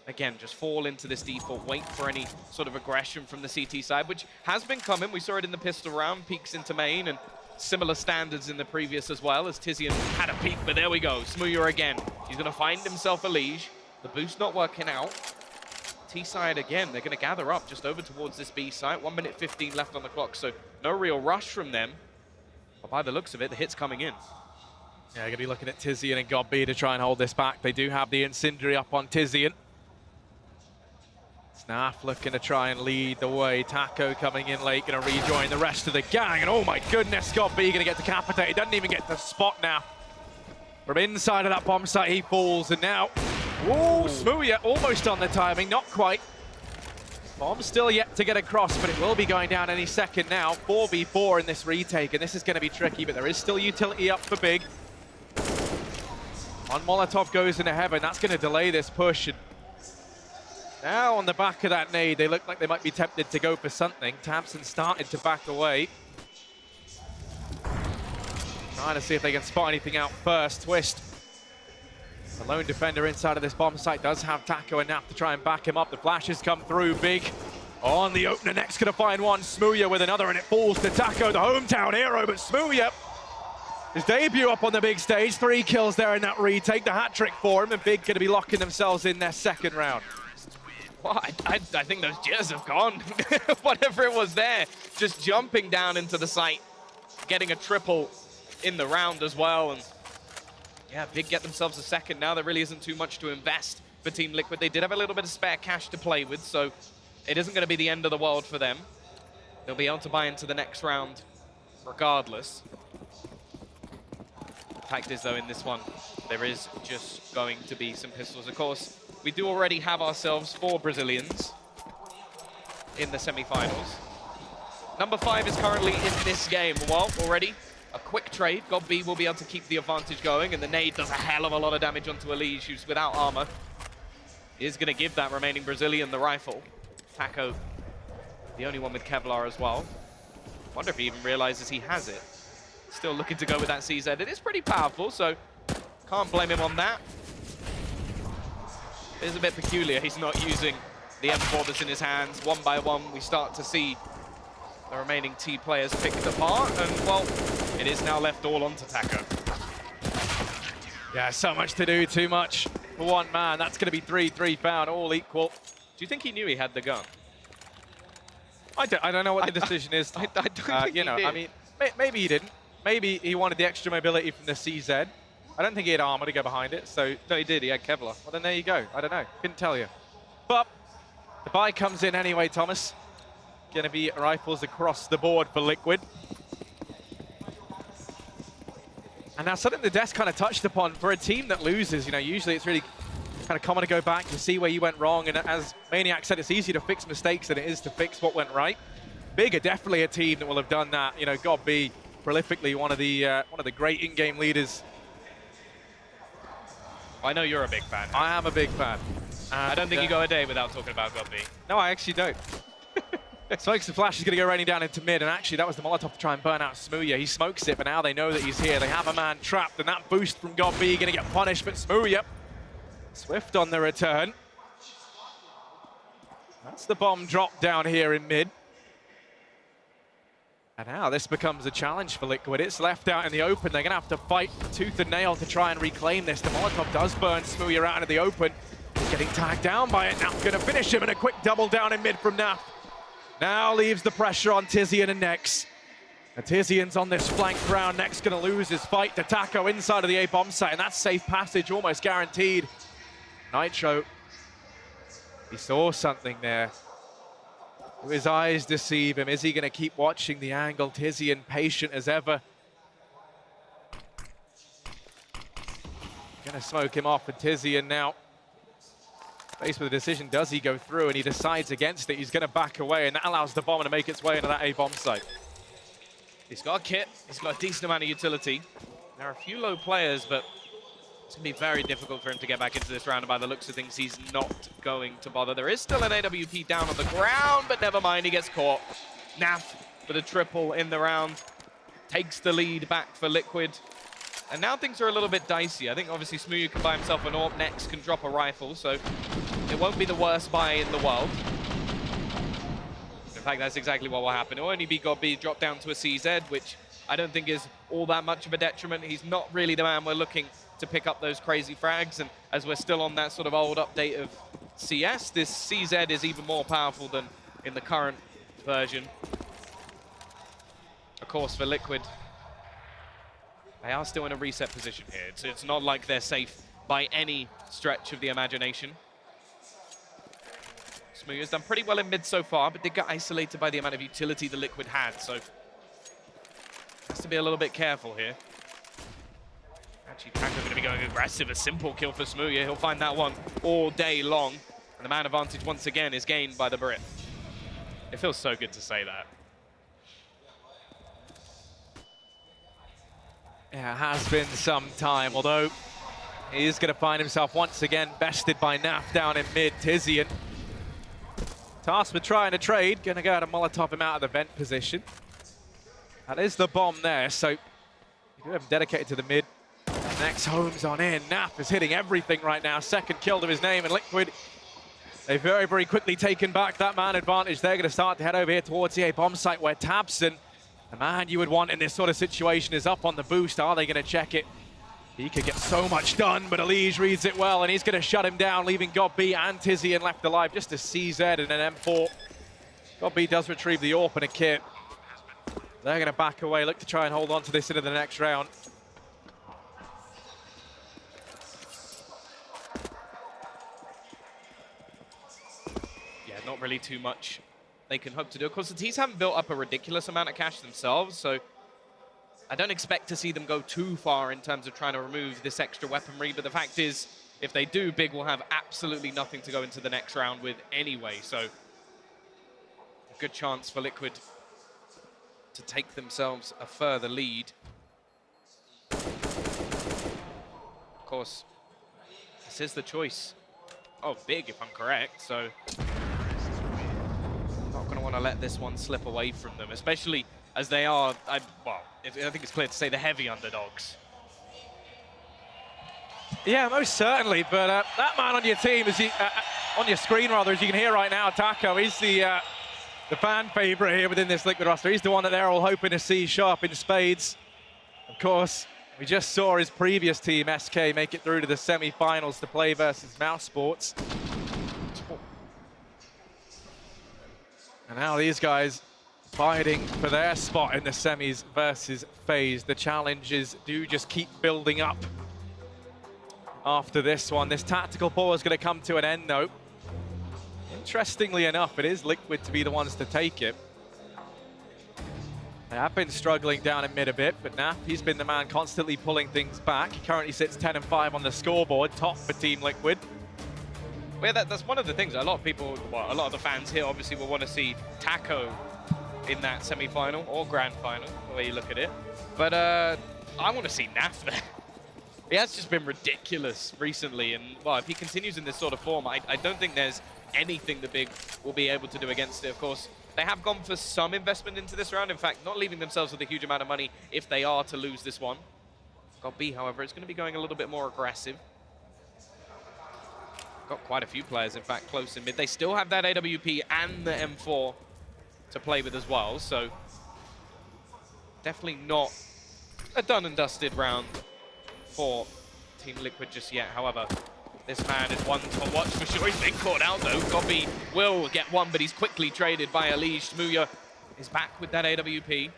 again, just fall into this default, wait for any sort of aggression from the CT side, which has been coming. We saw it in the pistol round, peeks into main, and similar standards in the previous as well, as Tizian had a peek, but there we go. Smooya again. He's going to find himself Elige. The boost not working out. T side again, they're going to gather up just over towards this B site. 1 minute 15 left on the clock, so no real rush from them. But by the looks of it, the hit's coming in. Yeah, going to be looking at Tizian and GobB to try and hold this back. They do have the Incendiary up on Tizian. Snaf looking to try and lead the way. Taco coming in late, going to rejoin the rest of the gang. And oh my goodness, GobB going to get decapitated. Doesn't even get the spot now. From inside of that bomb site, he falls. And now, ooh, Smooya almost on the timing, not quite. Bomb still yet to get across, but it will be going down any second now. 4v4 in this retake, and this is going to be tricky, but there is still utility up for Big. One Molotov goes into heaven. That's going to delay this push. And now on the back of that nade, they look like they might be tempted to go for something. tabseN started to back away. Trying to see if they can spot anything out first. Twist, the lone defender inside of this bomb site, does have Taco and Naf to try and back him up. The flashes come through. Big on the opener. Next going to find one. Smooya with another, and it falls to Taco, the hometown hero. But Smooya, his debut up on the big stage. 3 kills there in that retake. The hat trick for him, and Big going to be locking themselves in their second round. Well, I think those jitters have gone. Whatever it was there, just jumping down into the site, getting a triple in the round as well. And yeah, Big get themselves a second now. There really isn't too much to invest for Team Liquid. They did have a little bit of spare cash to play with, so it isn't going to be the end of the world for them. They'll be able to buy into the next round regardless. The fact is, though, in this one, there is just going to be some pistols. Of course, we do already have ourselves 4 Brazilians in the semi-finals. Number 5 is currently in this game. Well, already a quick trade. GodB will be able to keep the advantage going, and the nade does a hell of a lot of damage onto Elige, who's without armor. Is going to give that remaining Brazilian the rifle. Taco, the only one with Kevlar as well. Wonder if he even realizes he has it. Still looking to go with that CZ. It is pretty powerful, so can't blame him on that. It is a bit peculiar. He's not using the M4 that's in his hands. One by one, we start to see the remaining T players picked apart, and, well, it is now left all onto Taco. Yeah, so much to do, too much for one man. That's going to be 3 found, all equal. Do you think he knew he had the gun? I don't know what the decision is. I don't think you know, he did. I mean, maybe he didn't. Maybe he wanted the extra mobility from the CZ. I don't think he had armor to go behind it, so... No, he did. He had Kevlar. Well, then there you go. I don't know. Couldn't tell you. But the buy comes in anyway, Thomas. Going to be rifles across the board for Liquid. And now something the desk kind of touched upon for a team that loses. You know, usually it's really kind of common to go back to see where you went wrong. And as Maniac said, it's easier to fix mistakes than it is to fix what went right. Big are definitely a team that will have done that. You know, GodB, prolifically one of the great in-game leaders. I know you're a big fan. I am a big fan. I don't think you go a day without talking about GodB. No, I actually don't. Smokes and Flash is going to go raining down into mid, and actually that was the Molotov to try and burn out Smooya. He smokes it, but now they know that he's here. They have a man trapped, and that boost from GodB going to get punished, but Smooya, swift on the return. That's the bomb drop down here in mid. And now this becomes a challenge for Liquid. It's left out in the open. They're going to have to fight tooth and nail to try and reclaim this. The Molotov does burn Smooya out into the open. He's getting tagged down by it. Now going to finish him, and a quick double down in mid from Naf. Now leaves the pressure on Tizian and Nex. And Tizian's on this flank round. Nex going to lose his fight to Taco inside of the A bomb site, and that's safe passage almost guaranteed. Nitro, he saw something there. Do his eyes deceive him? Is he going to keep watching the angle? Tizian patient as ever. Going to smoke him off, and Tizian now faced with a decision. Does he go through? And he decides against it. He's going to back away, and that allows the bomber to make its way into that A bomb site. He's got a kit. He's got a decent amount of utility. There are a few low players, but it's going to be very difficult for him to get back into this round. And by the looks of things, he's not going to bother. There is still an AWP down on the ground, but never mind. He gets caught. Naf with a triple in the round. Takes the lead back for Liquid. And now things are a little bit dicey. I think obviously Smooya can buy himself an AWP. Nex can drop a rifle, so it won't be the worst buy in the world. In fact, that's exactly what will happen. It will only be GodB dropped down to a CZ, which I don't think is all that much of a detriment. He's not really the man we're looking to pick up those crazy frags, and as we're still on that sort of old update of CS, this CZ is even more powerful than in the current version. Of course, for Liquid, they are still in a reset position here. It's not like they're safe by any stretch of the imagination. Smooya's done pretty well in mid so far, but did get isolated by the amount of utility the Liquid had, so has to be a little bit careful here. Actually, Taco's going to be going aggressive. A simple kill for Smooya. He'll find that one all day long. And the man advantage once again is gained by the Brit. It feels so good to say that. Yeah, it has been some time, although he is going to find himself once again bested by Naf down in mid. Tizian tasked with trying to trade. Going to go to Molotov him out of the vent position. That is the bomb there, so you do have him dedicated to the mid. Next home's on in. Naf is hitting everything right now. Second kill to his name, and Liquid, they've very, very quickly taken back that man advantage. They're going to start to head over here towards the A bomb site where Tabson, the man you would want in this sort of situation, is up on the boost. Are they going to check it? He could get so much done, but Elige reads it well, and he's going to shut him down, leaving GodB and Tizian left alive. Just a CZ and an M4. GodB does retrieve the AWP and a kit. They're going to back away, look to try and hold on to this into the next round. really too much they can hope to do. Of course, the T's haven't built up a ridiculous amount of cash themselves, so I don't expect to see them go too far in terms of trying to remove this extra weaponry, but the fact is, if they do, Big will have absolutely nothing to go into the next round with anyway, so a good chance for Liquid to take themselves a further lead. Of course, this is the choice. Oh, Big, if I'm correct, so not going to want to let this one slip away from them, especially as they are, well, I think it's clear to say the heavy underdogs. Yeah, most certainly, but that man on your team, on your screen rather, as you can hear right now, Taco, he's the fan favorite here within this Liquid roster. He's the one that they're all hoping to see show up in spades. Of course, we just saw his previous team, SK, make it through to the semi-finals to play versus Mouse Sports. And now these guys fighting for their spot in the semis versus FaZe. The challenges do just keep building up after this one. This tactical pause is going to come to an end, though. Interestingly enough, it is Liquid to be the ones to take it. They have been struggling down in mid a bit, but Naf, he's been the man constantly pulling things back. He currently sits 10-5 on the scoreboard, top for Team Liquid. Well, that's one of the things. A lot of people, well, a lot of the fans here obviously will want to see Taco in that semi-final or grand final, the way you look at it. But I want to see Naf there. He has just been ridiculous recently, and well, if he continues in this sort of form, I don't think there's anything the Big will be able to do against it. Of course, they have gone for some investment into this round. In fact, not leaving themselves with a huge amount of money if they are to lose this one. God B, however, is going to be going a little bit more aggressive. Got quite a few players, in fact, close in mid. They still have that AWP and the M4 to play with as well, so definitely not a done and dusted round for Team Liquid just yet. However, this man is one to watch for sure. He's been caught out though. Gobby will get one, but he's quickly traded by Elige. Smooya is back with that AWP.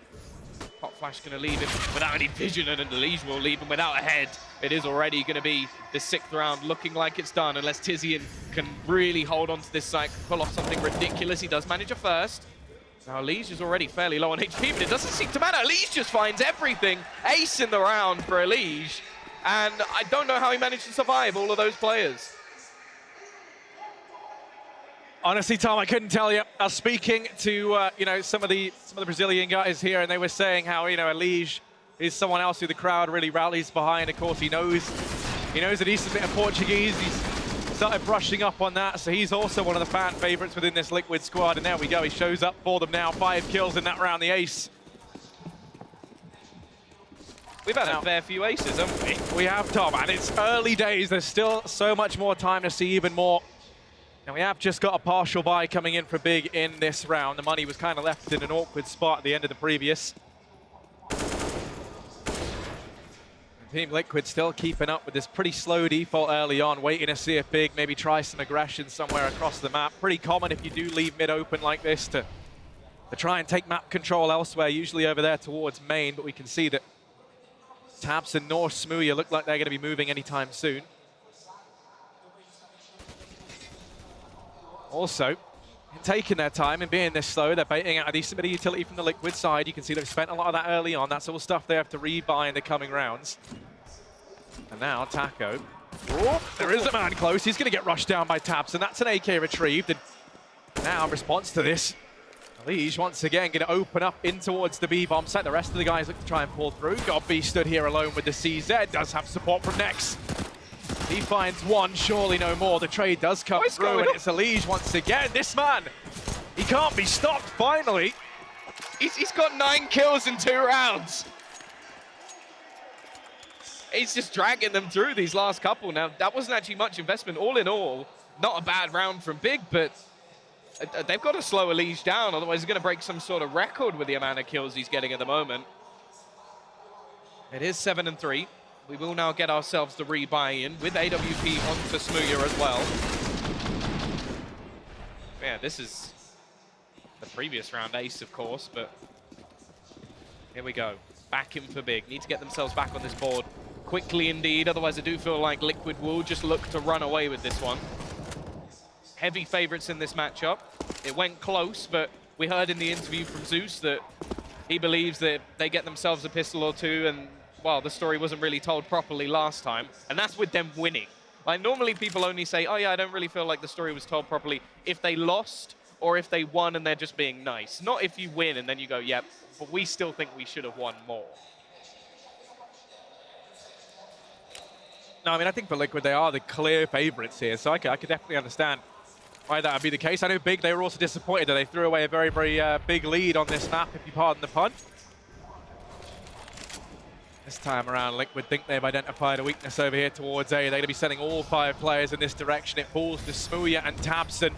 Hot Flash going to leave him without any vision, and Elige will leave him without a head. It is already going to be the 6th round, looking like it's done, unless Tizian can really hold on to this site, pull off something ridiculous. He does manage a first. Now, Elige is already fairly low on HP, but it doesn't seem to matter. Elige just finds everything. Ace in the round for Elige. And I don't know how he managed to survive all of those players. Honestly, Tom, I couldn't tell you. I was speaking to some of the Brazilian guys here, and they were saying how Elige is someone else who the crowd really rallies behind. Of course, he knows a decent bit of Portuguese. He's started brushing up on that, so he's also one of the fan favorites within this Liquid squad. And there we go. He shows up for them now. 5 kills in that round. The ace. We've had a fair few aces, haven't we? We have, Tom, and it's early days. There's still so much more time to see even more. And we have just got a partial buy coming in for Big in this round. The money was kind of left in an awkward spot at the end of the previous. Team Liquid still keeping up with this pretty slow default early on, waiting to see if Big maybe try some aggression somewhere across the map. Pretty common if you do leave mid open like this to try and take map control elsewhere, usually over there towards main, but we can see that Tabs and nor Smooya look like they're going to be moving anytime soon. Also, taking their time and being this slow, they're baiting out a decent bit of utility from the Liquid side. You can see they've spent a lot of that early on. That's all stuff they have to rebuy in the coming rounds. And now Taco. Oh, there is a man close. He's going to get rushed down by Tabs, and that's an AK retrieved. And now in response to this, Elige once again going to open up in towards the B bomb site. The rest of the guys look to try and pull through. Gobby stood here alone with the CZ. Does have support from Nex. He finds one, surely no more. The trade does come through, and it's Elige once again. This man, he can't be stopped, finally. He's got 9 kills in 2 rounds. He's just dragging them through these last couple. Now, that wasn't actually much investment. All in all, not a bad round from Big, but they've got to slow Elige down, otherwise he's going to break some sort of record with the amount of kills he's getting at the moment. It is 7-3. We will now get ourselves the rebuy in with AWP onto Smooya as well. Yeah, this is the previous round ace, of course, but here we go. Back in for Big. Need to get themselves back on this board quickly indeed, otherwise I do feel like Liquid will just look to run away with this one. Heavy favorites in this matchup. It went close, but we heard in the interview from Zeus that he believes that they get themselves a pistol or two, and, well, the story wasn't really told properly last time, and that's with them winning. Like, normally people only say, oh yeah, I don't really feel like the story was told properly if they lost or if they won and they're just being nice. Not if you win and then you go, yep, but we still think we should have won more. No, I mean, I think for Liquid, they are the clear favorites here, so I could definitely understand why that would be the case. I know Big, they were also disappointed that they threw away a very, very big lead on this map, if you pardon the pun. This time around, Liquid think they've identified a weakness over here towards A. They're going to be sending all 5 players in this direction. It falls to Smooya and Tabson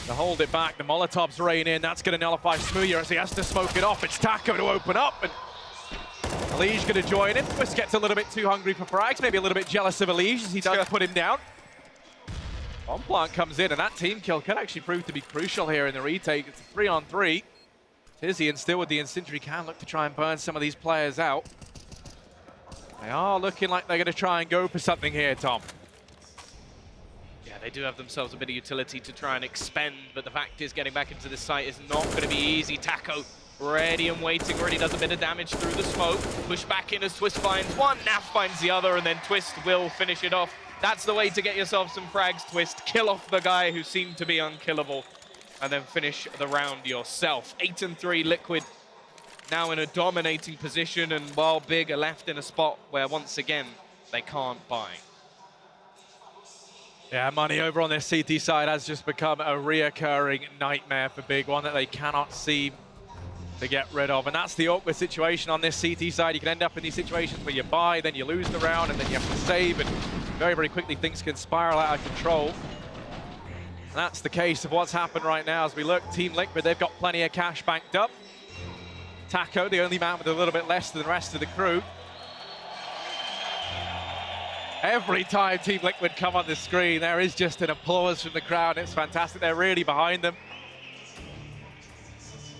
to hold it back. The Molotovs rain in. That's going to nullify Smooya as he has to smoke it off. It's Taco to open up, and Elige going to join in. Twist gets a little bit too hungry for frags, maybe a little bit jealous of Elige as he does put him down. Bomb plant comes in, and that team kill can actually prove to be crucial here in the retake. It's a 3-on-3. Tizian still with the Incendiary can look to try and burn some of these players out. They are looking like they're going to try and go for something here, Tom. Yeah, they do have themselves a bit of utility to try and expend, but the fact is getting back into this site is not going to be easy. Taco ready and waiting, already does a bit of damage through the smoke. Push back in as Twist finds one, Naf finds the other, and then Twist will finish it off. That's the way to get yourself some frags, Twist. Kill off the guy who seemed to be unkillable, and then finish the round yourself. 8-3 Liquid. Now in a dominating position, and while Big are left in a spot where, once again, they can't buy. Yeah, money over on this CT side has just become a reoccurring nightmare for Big, one that they cannot seem to get rid of. And that's the awkward situation on this CT side. You can end up in these situations where you buy, then you lose the round, and then you have to save, and very, very quickly things can spiral out of control. And that's the case of what's happened right now as we look. Team Liquid, they've got plenty of cash banked up. Taco, the only man with a little bit less than the rest of the crew. Every time Team Liquid come on the screen, there is just an applause from the crowd. It's fantastic. They're really behind them.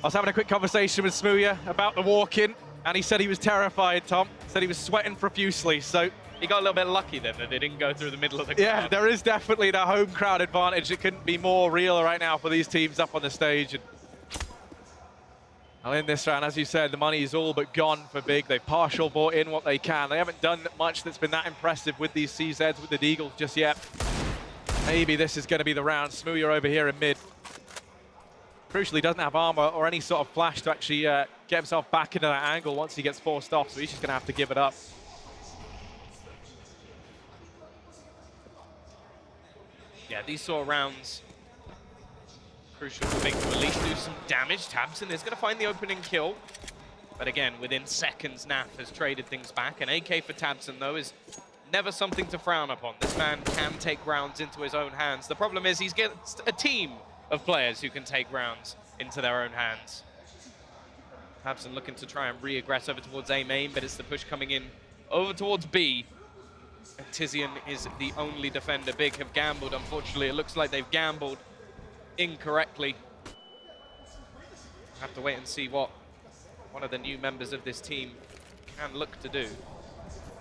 I was having a quick conversation with Smooya about the walk-in, and he said he was terrified, Tom. Said he was sweating profusely, so... He got a little bit lucky then that it didn't go through the middle of the crowd. Yeah, there is definitely the home crowd advantage. It couldn't be more real right now for these teams up on the stage. And well, in this round, as you said, the money is all but gone for Big. They've partial bought in what they can. They haven't done much that's been that impressive with these CZs, with the Deagles just yet. Maybe this is going to be the round. Smooya over here in mid. Crucially, doesn't have armor or any sort of flash to actually get himself back into that angle once he gets forced off, so he's just going to have to give it up. Yeah, these sort of rounds, crucial for Big to at least do some damage. Tabson is going to find the opening kill. But again, within seconds, Naf has traded things back. An AK for Tabson, though, is never something to frown upon. This man can take rounds into his own hands. The problem is he's got a team of players who can take rounds into their own hands. Tabson looking to try and re-aggress over towards A main, but it's the push coming in over towards B. And Tizian is the only defender. Big have gambled. Unfortunately, it looks like they've gambled incorrectly. Have to wait and see what one of the new members of this team can look to do.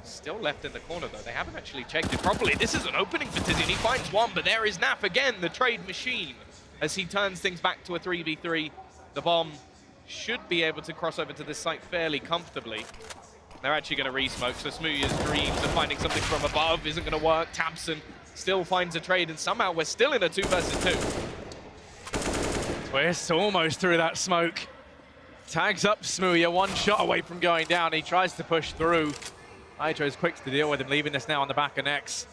Still left in the corner, though. They haven't actually checked it properly. This is an opening for Tizian. He finds one, but there is Naf again, the trade machine, as he turns things back to a 3v3. The bomb should be able to cross over to this site fairly comfortably. They're actually going to re-smoke, so Smooya's dreams of finding something from above isn't going to work. Tabson still finds a trade, and somehow we're still in a 2 versus 2. Twist almost through that smoke. Tags up Smooya, 1 shot away from going down. He tries to push through. Nitro's quick to deal with him, leaving this now on the back of Nex.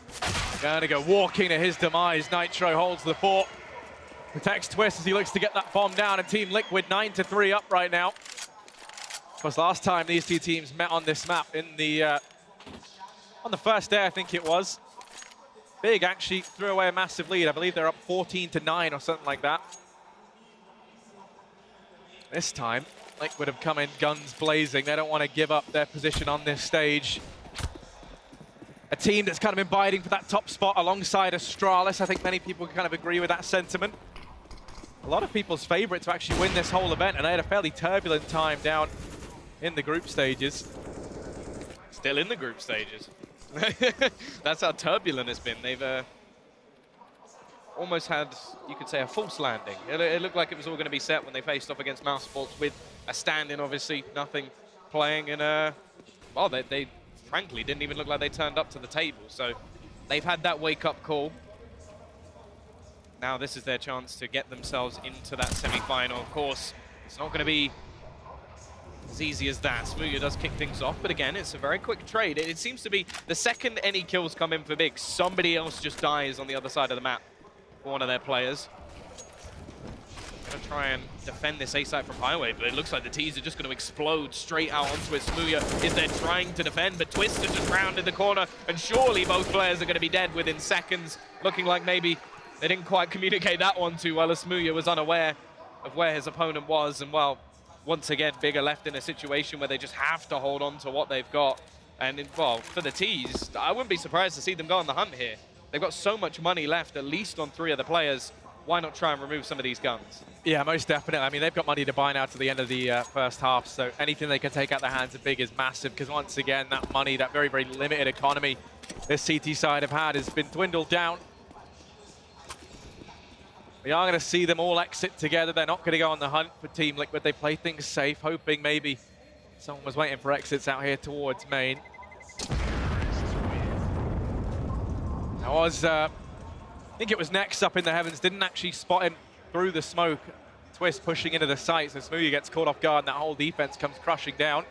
Gonna go walking to his demise. Nitro holds the fort. Protects Twist as he looks to get that bomb down, and Team Liquid 9-3 up right now. Was last time these two teams met on this map in the on the first day, I think it was. Big actually threw away a massive lead. I believe they're up 14-9 or something like that. This time, Liquid have come in guns blazing. They don't want to give up their position on this stage. A team that's kind of been biting for that top spot alongside Astralis. I think many people kind of agree with that sentiment. A lot of people's favorite to actually win this whole event, and they had a fairly turbulent time down in the group stages. Still in the group stages. That's how turbulent it's been. They've almost had, you could say, a false landing. It looked like it was all going to be set when they faced off against Mousesports with a stand-in, obviously, nothing playing. And, well, they frankly didn't even look like they turned up to the table. So they've had that wake-up call. Now this is their chance to get themselves into that semi-final. Of course, it's not going to be as easy as that. Smooya does kick things off, but again, it's a very quick trade. It seems to be the second any kills come in for Big, somebody else just dies on the other side of the map for one of their players. Gonna try and defend this A site from Highway, but it looks like the T's are just going to explode straight out onto it. Smooya is there trying to defend, but Twist has just rounded the corner, and surely both players are going to be dead within seconds. Looking like maybe they didn't quite communicate that one too well, as Smooya was unaware of where his opponent was. And, well, once again, Big are left in a situation where they just have to hold on to what they've got. And, well, for the T's, I wouldn't be surprised to see them go on the hunt here. They've got so much money left, at least on 3 of the players. Why not try and remove some of these guns? Yeah, most definitely. I mean, they've got money to buy now to the end of the first half, so anything they can take out the hands of Big is massive, because once again, that money, that very, very limited economy this CT side have had has been dwindled down. We are going to see them all exit together. They're not going to go on the hunt for Team Liquid. They play things safe, hoping maybe someone was waiting for exits out here towards main. That was, I think it was Next up in the heavens, didn't actually spot him through the smoke. Twist pushing into the site, so Smooya gets caught off guard, and that whole defense comes crushing down.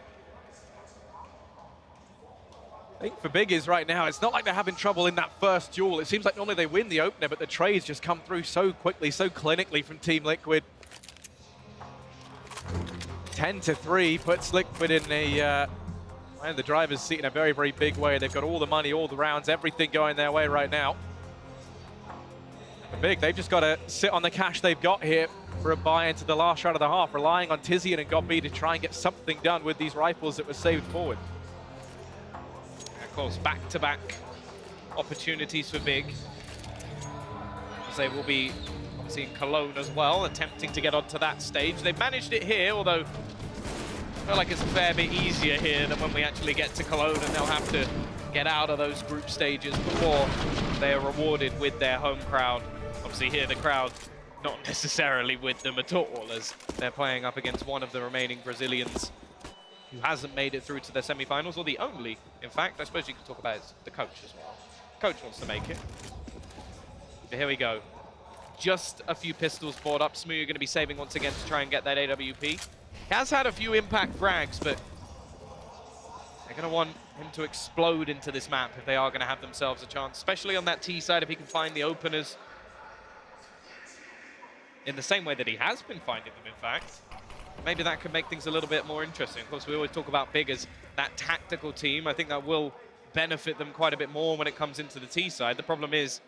I think for Big is right now, it's not like they're having trouble in that first duel. It seems like normally they win the opener, but the trades just come through so quickly, so clinically from Team Liquid. 10-3 puts Liquid in a and the driver's seat in a very, very big way. They've got all the money, all the rounds, everything going their way right now. For Big, they've just got to sit on the cash they've got here for a buy into the last round of the half, relying on Tizian and Godby to try and get something done with these rifles that were saved forward. Of course, back-to-back opportunities for Big, as they will be obviously in Cologne as well, attempting to get onto that stage. They've managed it here, although I feel like it's a fair bit easier here than when we actually get to Cologne, and they'll have to get out of those group stages before they are rewarded with their home crowd. Obviously here the crowd not necessarily with them at all, as they're playing up against one of the remaining Brazilians who hasn't made it through to the semi-finals, or the only, in fact. I suppose you could talk about the coach as well. Coach wants to make it. But here we go. Just a few pistols brought up. Smooya going to be saving once again to try and get that AWP. He has had a few impact frags, but they're going to want him to explode into this map if they are going to have themselves a chance, especially on that T side, if he can find the openers in the same way that he has been finding them, in fact. Maybe that could make things a little bit more interesting. Of course, we always talk about Big as that tactical team. I think that will benefit them quite a bit more when it comes into the T side. The problem is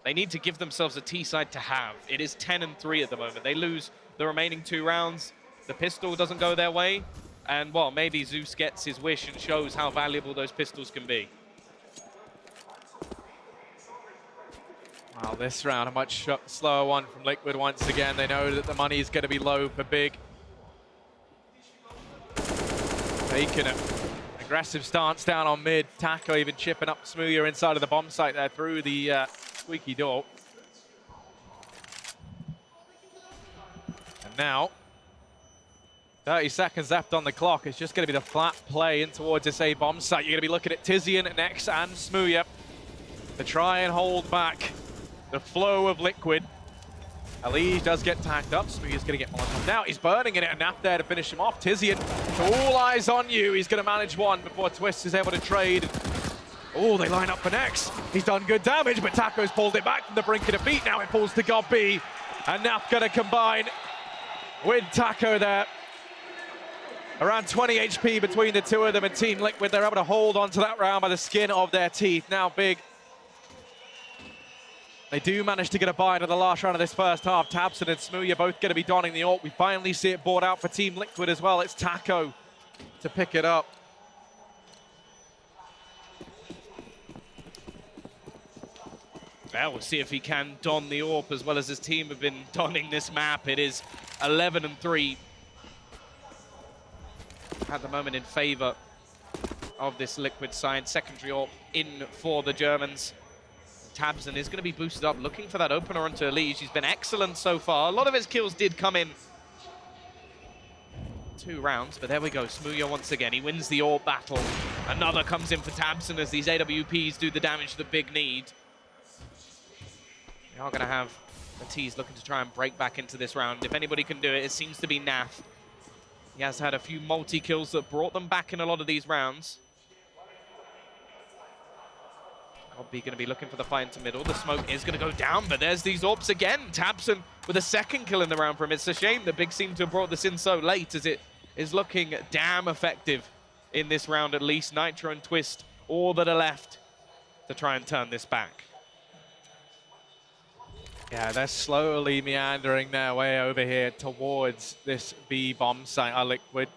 they need to give themselves a T side to have. It is 10-3 at the moment. They lose the remaining 2 rounds. The pistol doesn't go their way. And, well, maybe Zeus gets his wish and shows how valuable those pistols can be. Wow, this round, a much slower one from Liquid once again. They know that the money is going to be low for Big. Taking an aggressive stance down on mid. Taco even chipping up Smooya inside of the bomb site there through the squeaky door. And now, 30 seconds left on the clock. It's just going to be the flat play in towards this A bomb site. You're going to be looking at Tizian, Nex, and Smooya to try and hold back the flow of Liquid. Alige does get tagged up. Smooya's going to get Molotov now. He's burning in it, enough there to finish him off. Tizian, all eyes on you. He's going to manage one before Twist is able to trade. Oh, they line up for Nex. He's done good damage, but Taco's pulled it back from the brink of defeat. Now it falls to Godby. And Naf going to combine with Taco there. Around 20 HP between the two of them, and Team Liquid, they're able to hold on to that round by the skin of their teeth. Now Big, they do manage to get a buy into the last round of this first half. Tabson and Smooya both going to be donning the AWP. We finally see it bought out for Team Liquid as well. It's Taco to pick it up. Well, we'll see if he can don the AWP as well as his team have been donning this map. It is 11-3 at the moment in favor of this Liquid side. Secondary AWP in for the Germans. Tabson is going to be boosted up, looking for that opener onto Elige. He's been excellent so far. A lot of his kills did come in 2 rounds, but there we go. Smooya once again. He wins the AWP battle. Another comes in for Tabson as these AWPs do the damage that Big need. They are going to have Matisse looking to try and break back into this round. If anybody can do it, it seems to be Naf. He has had a few multi-kills that brought them back in a lot of these rounds. Obby going to be looking for the fight into middle. The smoke is going to go down, but there's these AWPs again. Tabson with a 2nd kill in the round for him. It's a shame that Big seemed to have brought this in so late, as it is looking damn effective in this round at least. Nitro and Twist, all that are left to try and turn this back. Yeah, they're slowly meandering their way over here towards this B bomb site. Liquid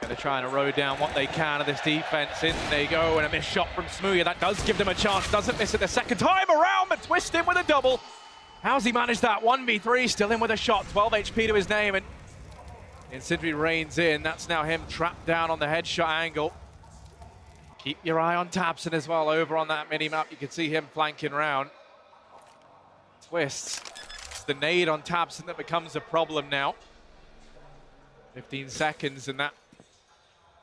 going to try and erode down what they can of this defense. In they go, and a missed shot from Smooya. That does give them a chance. Doesn't miss it the 2nd time around, but Twist in with a double. How's he managed that? 1v3, still in with a shot. 12 HP to his name, and Incendiary reigns in. That's now him trapped down on the headshot angle. Keep your eye on Tabson as well over on that mini-map. You can see him flanking round. Twist. It's the nade on Tabson that becomes a problem now. 15 seconds, and that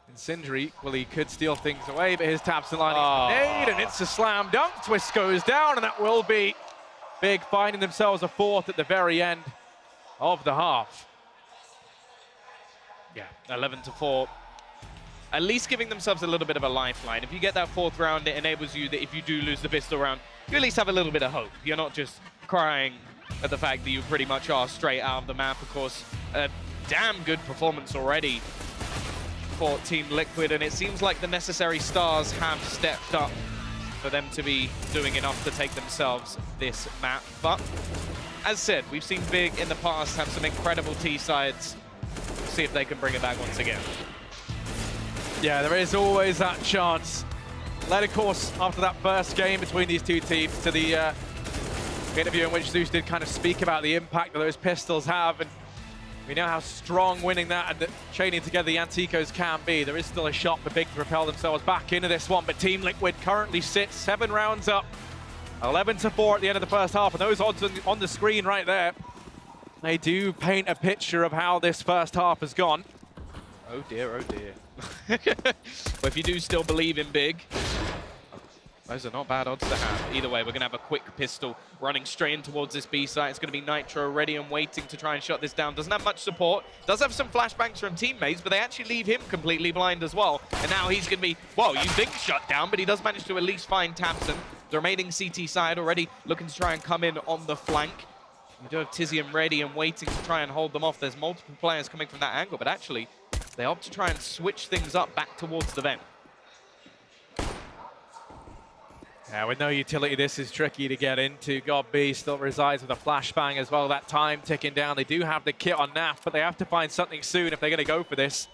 Incendiary equally could steal things away, but here's Tabson lining up the nade, and it's a slam dunk. Twist goes down, and that will be Big finding themselves a 4th at the very end of the half. Yeah, 11-4. At least giving themselves a little bit of a lifeline. If you get that 4th round, it enables you that if you do lose the pistol round, you at least have a little bit of hope. You're not just crying at the fact that you pretty much are straight out of the map. Of course, a damn good performance already for Team Liquid, and it seems like the necessary stars have stepped up for them to be doing enough to take themselves this map. But as said, we've seen Big in the past have some incredible T-sides. We'll see if they can bring it back once again. Yeah, there is always that chance. Led, of course, after that first game between these two teams to the interview in which Zeus did kind of speak about the impact that those pistols have, and we know how strong winning that and chaining together the Anticos can be. There is still a shot for Big to propel themselves back into this one, but Team Liquid currently sits 7 rounds up, 11-4 at the end of the first half, and those odds on the screen right there, they do paint a picture of how this first half has gone. Oh dear, oh dear. But if you do still believe in Big, those are not bad odds to have. Either way, we're going to have a quick pistol running straight in towards this B site. It's going to be Nitro ready and waiting to try and shut this down. Doesn't have much support. Does have some flashbangs from teammates, but they actually leave him completely blind as well. And now he's going to be, well, you think shut down, but he does manage to at least find Tabson. The remaining CT side already looking to try and come in on the flank. We do have Tizium ready and waiting to try and hold them off. There's multiple players coming from that angle, but actually they opt to try and switch things up back towards the vent. Yeah, with no utility, this is tricky to get into. God B still resides with a flashbang as well. That time ticking down. They do have the kit on Naf, but they have to find something soon if they're going to go for this.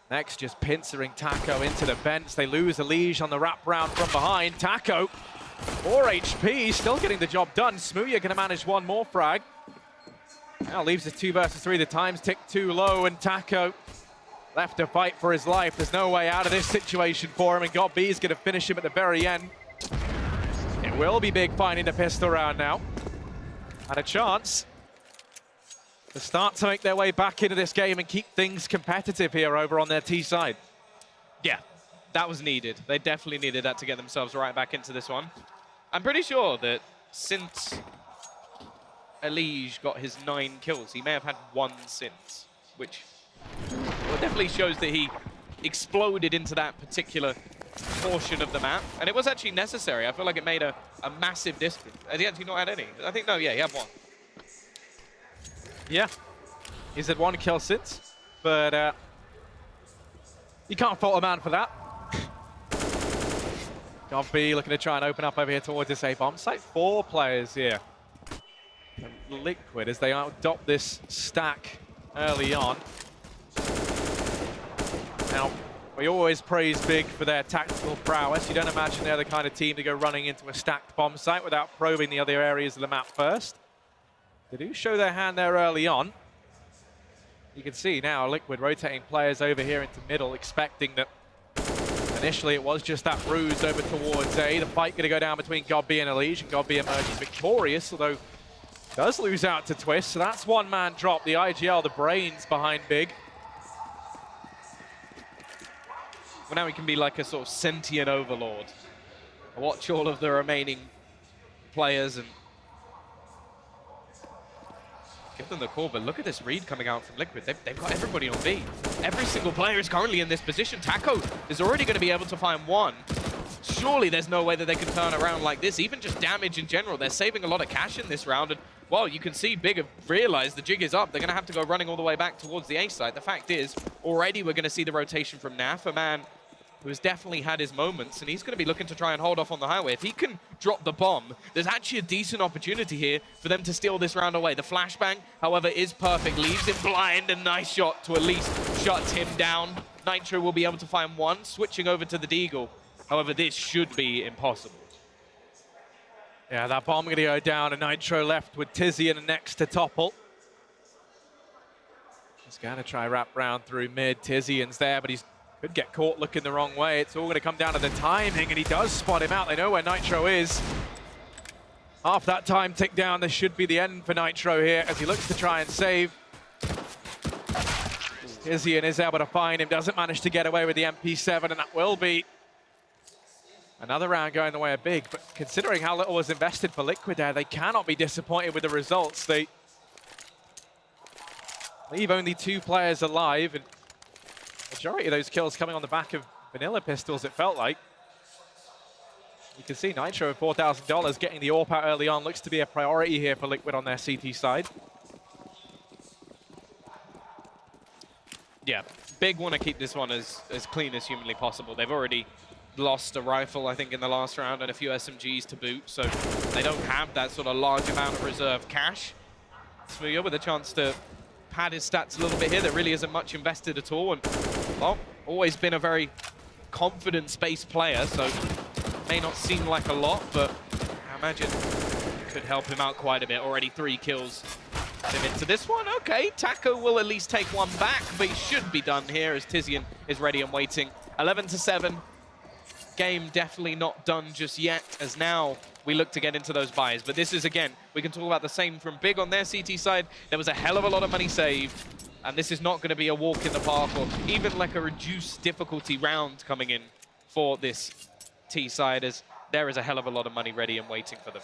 Next, just pincering Taco into the vents. They lose Elige on the wraparound from behind. Taco, 4 HP, still getting the job done. Smooya going to manage one more frag. Now leaves us 2 versus 3. The time's ticked too low, and Taco left to fight for his life. There's no way out of this situation for him, and God B is going to finish him at the very end. It will be Big finding the pistol round now. And a chance to start to make their way back into this game and keep things competitive here over on their T side. Yeah, that was needed. They definitely needed that to get themselves right back into this one. I'm pretty sure that since Elige got his 9 kills, he may have had 1 since, which well, definitely shows that he exploded into that particular portion of the map. And it was actually necessary. I feel like it made a massive difference. Has he actually not had any? I think, no, yeah, he had 1. Yeah, he's had 1 kill since, but you can't fault a man for that. God B looking to try and open up over here towards this A-bomb site. 4 players here. And Liquid, as they adopt this stack early on. Now, we always praise Big for their tactical prowess. You don't imagine they're the kind of team to go running into a stacked bomb site without probing the other areas of the map first. They do show their hand there early on. You can see now Liquid rotating players over here into middle, expecting that an Initially, it was just that ruse over towards A. The fight going to go down between Godby and Elige, and Godby emerges victorious, although does lose out to Twist. So that's one man drop. The IGL, the brains behind Big. Well, now he can be like a sort of sentient overlord. Watch all of the remaining players and give them the call, but look at this read coming out from Liquid. They've got everybody on B. Every single player is currently in this position. Taco is already going to be able to find one. Surely there's no way that they can turn around like this. Even just damage in general, they're saving a lot of cash in this round. And, well, you can see Big have realized the jig is up. They're going to have to go running all the way back towards the A side. The fact is, already we're going to see the rotation from Naf, a man who has definitely had his moments, and he's going to be looking to try and hold off on the highway. If he can drop the bomb, there's actually a decent opportunity here for them to steal this round away. The flashbang, however, is perfect. Leaves him blind, a nice shot to at least shut him down. Nitro will be able to find one, switching over to the Deagle. However, this should be impossible. Yeah, that bomb going to go down, and Nitro left with Tizian next to topple. He's going to try wrap round through mid. Tizian's there, but he's could get caught looking the wrong way. It's all going to come down to the timing, and he does spot him out. They know where Nitro is. Half that time tick down, this should be the end for Nitro here as he looks to try and save. Tizian is able to find him, doesn't manage to get away with the MP7, and that will be another round going the way of Big. But considering how little was invested for Liquid there, they cannot be disappointed with the results. They leave only 2 players alive, and majority of those kills coming on the back of vanilla pistols, it felt like. You can see Nitro with $4,000 getting the AWP out early on. Looks to be a priority here for Liquid on their CT side. Yeah, Big want to keep this one as clean as humanly possible. They've already lost a rifle, I think, in the last round and a few SMGs to boot, so they don't have that sort of large amount of reserve cash. Smooya with a chance to pad his stats a little bit here. There really isn't much invested at all, and, well, always been a very confident space player, so may not seem like a lot, but I imagine could help him out quite a bit. Already 3 kills him into this one. Okay, Taco will at least take one back, but he should be done here as Tizian is ready and waiting. 11-7. Game definitely not done just yet, as now we look to get into those buys. But this is, again, we can talk about the same from Big on their CT side. There was a hell of a lot of money saved, and this is not going to be a walk in the park or even like a reduced difficulty round coming in for this T side, as there is a hell of a lot of money ready and waiting for them.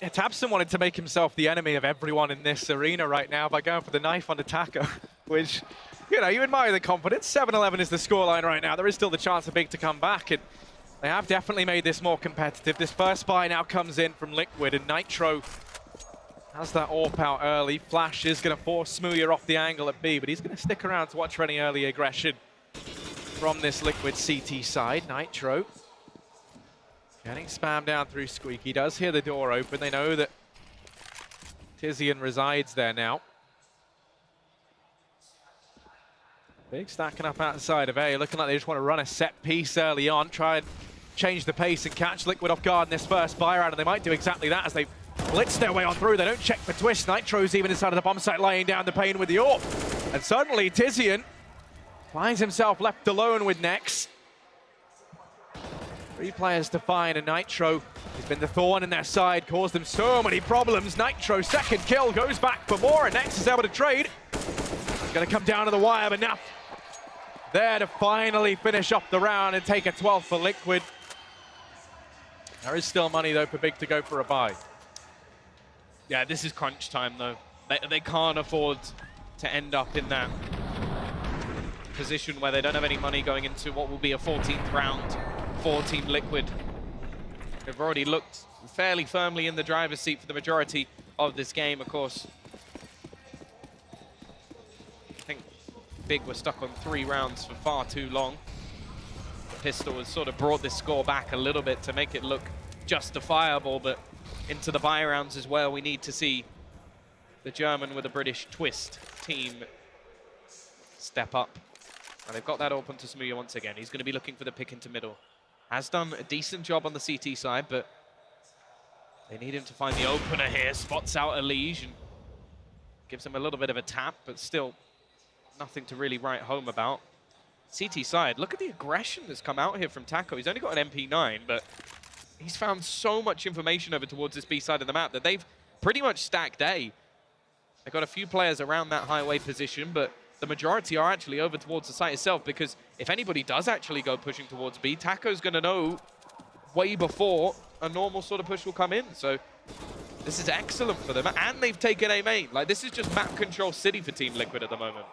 Yeah, Tabson wanted to make himself the enemy of everyone in this arena right now by going for the knife on the Taco, which, you know, you admire the confidence. 7-11 is the scoreline right now. There is still the chance for Big to come back, and they have definitely made this more competitive. This first buy now comes in from Liquid, and Nitro has that AWP out early. Flash is going to force Smooya off the angle at B, but he's going to stick around to watch for any early aggression from this Liquid CT side. Nitro getting spammed down through Squeak. He does hear the door open. They know that Tizian resides there now. Big stacking up outside of A, looking like they just want to run a set piece early on, try and change the pace and catch Liquid off guard in this first buy round, and they might do exactly that as they blitz their way on through. They don't check for Twist. Nitro's even inside of the bomb site, laying down the pain with the AWP. And suddenly Tizian finds himself left alone with Nex. 3 players to find, and Nitro has been the thorn in their side, caused them so many problems. Nitro, second kill, goes back for more, and Nex is able to trade. Gonna come down to the wire, but enough there to finally finish off the round and take a 12 for Liquid. There is still money, though, for Big to go for a buy. Yeah, this is crunch time, though. They can't afford to end up in that position where they don't have any money going into what will be a 14th round for Team Liquid. They've already looked fairly firmly in the driver's seat for the majority of this game, of course. I think Big were stuck on 3 rounds for far too long. The pistol has sort of brought this score back a little bit to make it look justifiable, but into the buy rounds as well, we need to see the German with a British twist team step up. And they've got that open to Smooya once again. He's going to be looking for the pick into middle. Has done a decent job on the CT side, but they need him to find the opener here. Spots out Elige and gives him a little bit of a tap, but still nothing to really write home about. CT side, look at the aggression that's come out here from Taco. He's only got an MP9, but he's found so much information over towards this B side of the map that they've pretty much stacked A. They've got a few players around that highway position, but the majority are actually over towards the site itself, because if anybody does actually go pushing towards B, Taco's going to know way before a normal sort of push will come in. So this is excellent for them, and they've taken A main. Like, this is just map control city for Team Liquid at the moment.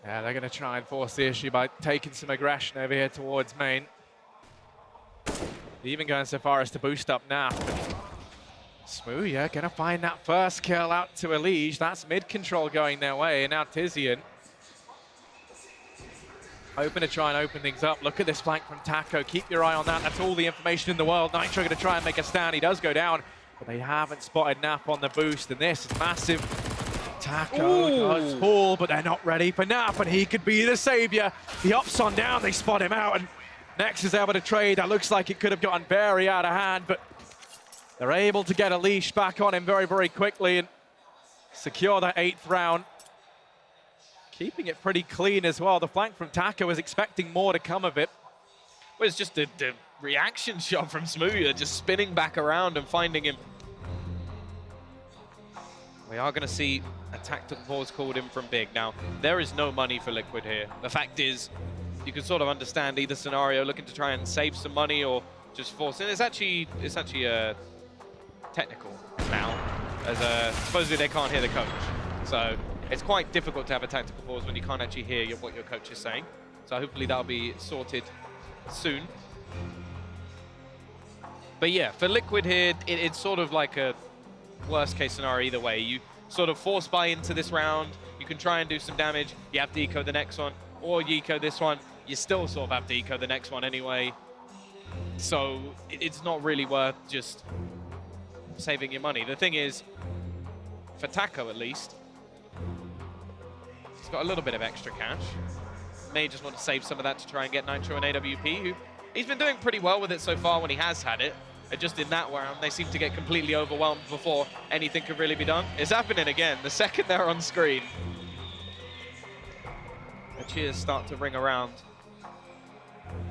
Yeah, they're going to try and force the issue by taking some aggression over here towards main. Even going so far as to boost up Naf. Smooya going to find that first kill out to Elige. That's mid control going their way, and now Tizian hoping to try and open things up. Look at this flank from Taco. Keep your eye on that. That's all the information in the world. Nitro going to try and make a stand. He does go down, but they haven't spotted Naf on the boost, and this is massive. Taco does fall, but they're not ready for Naf, and he could be the savior. The ops on down, they spot him out, and Nex is able to trade. That looks like it could have gotten very out of hand, but they're able to get a leash back on him very, very quickly and secure that 8th round. Keeping it pretty clean as well. The flank from Taco was expecting more to come of it. Well, it's just the reaction shot from Smooya, just spinning back around and finding him. We are going to see a tactical pause called in from Big. Now, there is no money for Liquid here. The fact is, you can sort of understand either scenario, looking to try and save some money or just force it. It's actually technical now, as supposedly they can't hear the coach. So it's quite difficult to have a tactical pause when you can't actually hear what your coach is saying. So hopefully that'll be sorted soon. But yeah, for Liquid here, it's sort of like a worst case scenario either way. You sort of force buy into this round, you can try and do some damage, you have to eco the next one, or you eco this one, you still sort of have to eco the next one anyway. So it's not really worth just saving your money. The thing is, for Taco at least, he's got a little bit of extra cash. May just want to save some of that to try and get Nitro and AWP, who he's been doing pretty well with it so far when he has had it. And just in that round, they seem to get completely overwhelmed before anything could really be done. It's happening again, the second they're on screen. The cheers start to ring around.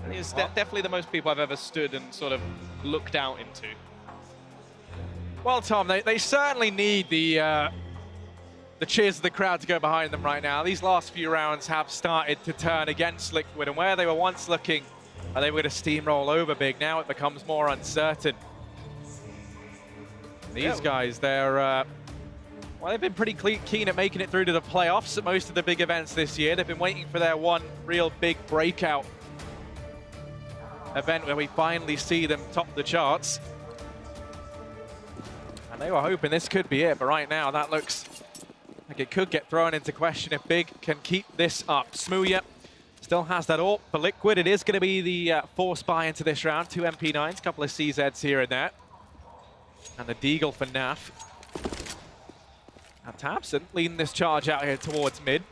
And it's definitely the most people I've ever stood and sort of looked out into. Well, Tom, they certainly need the cheers of the crowd to go behind them right now. These last few rounds have started to turn against Liquid, and where they were once looking, are they going to steamroll over Big? Now it becomes more uncertain. These guys, well, they've been pretty keen at making it through to the playoffs at most of the big events this year. They've been waiting for their one real big breakout event where we finally see them top the charts. And they were hoping this could be it, but right now that looks like it could get thrown into question if Big can keep this up. Smooya still has that AWP for Liquid. It is going to be the force buy into this round. 2 MP9s, a couple of CZs here and there. And the Deagle for Naf. Now Tabson leading this charge out here towards mid.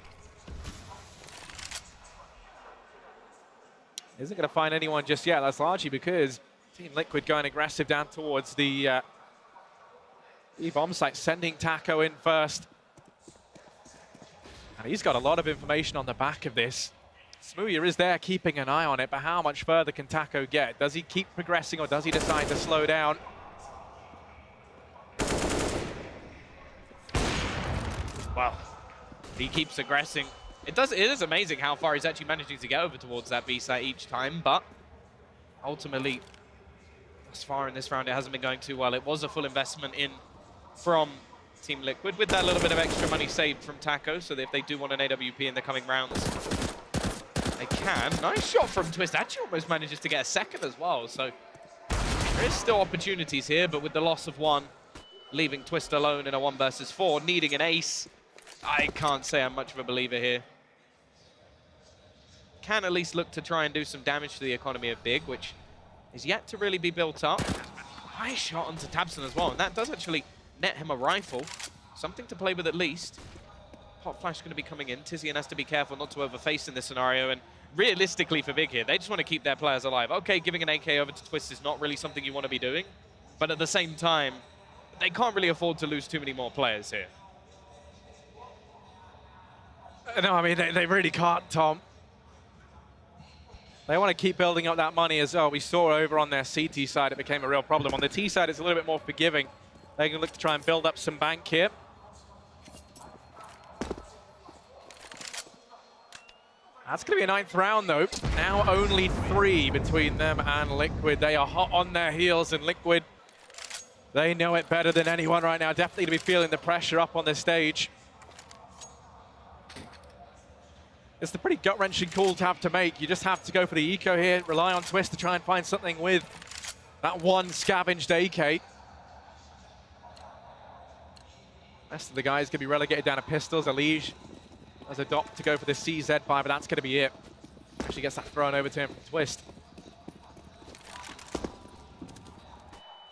Isn't going to find anyone just yet. That's largely because Team Liquid going aggressive down towards the bomb site, sending Taco in first. And he's got a lot of information on the back of this. Smooya is there keeping an eye on it, but how much further can Taco get? Does he keep progressing or does he decide to slow down? Wow. He keeps aggressing. It is amazing how far he's actually managing to get over towards that B site each time, but ultimately, thus far in this round, it hasn't been going too well. It was a full investment in from Team Liquid with that little bit of extra money saved from Taco, so that if they do want an AWP in the coming rounds, they can. Nice shot from Twist. Actually almost manages to get a second as well, so there is still opportunities here, but with the loss of one, leaving Twist alone in a 1 versus 4, needing an ace, I can't say I'm much of a believer here. Can at least look to try and do some damage to the economy of Big, which is yet to really be built up. Nice shot onto Tabson as well, and that does actually net him a rifle. Something to play with at least. Hot Flash going to be coming in. Tizian has to be careful not to overface in this scenario, and realistically for Big here, they just want to keep their players alive. Okay, giving an AK over to Twist is not really something you want to be doing, but at the same time, they can't really afford to lose too many more players here. No, I mean, they really can't, Tom. They want to keep building up that money as well. We saw over on their CT side, it became a real problem. On the T side, it's a little bit more forgiving. They can look to try and build up some bank here. That's going to be a 9th round, though. Now only 3 between them and Liquid. They are hot on their heels, and Liquid, they know it better than anyone right now. Definitely to be feeling the pressure up on this stage. It's a pretty gut-wrenching call to have to make. You just have to go for the eco here, rely on Twist to try and find something with that one scavenged AK. Rest of the guys going to be relegated down to pistols. Elige has a dot to go for the CZ5, but that's going to be it. Actually gets that thrown over to him from Twist.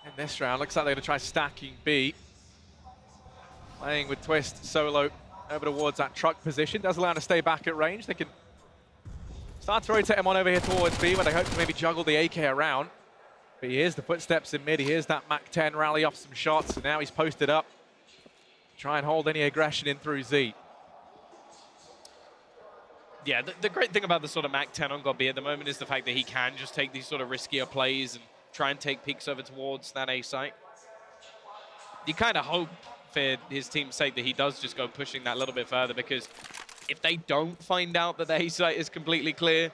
In this round, looks like they're going to try stacking B. Playing with Twist solo over towards that truck position. Does allow him to stay back at range. They can start to rotate him on over here towards B, where they hope to maybe juggle the AK around. But he hears the footsteps in mid. He hears that MAC-10 rally off some shots, and now he's posted up. Try and hold any aggression in through Z. Yeah, the great thing about the sort of MAC-10 on Godby at the moment is the fact that he can just take these sort of riskier plays and try and take peeks over towards that A site. You kind of hope for his team's sake that he does just go pushing that a little bit further, because if they don't find out that the A site is completely clear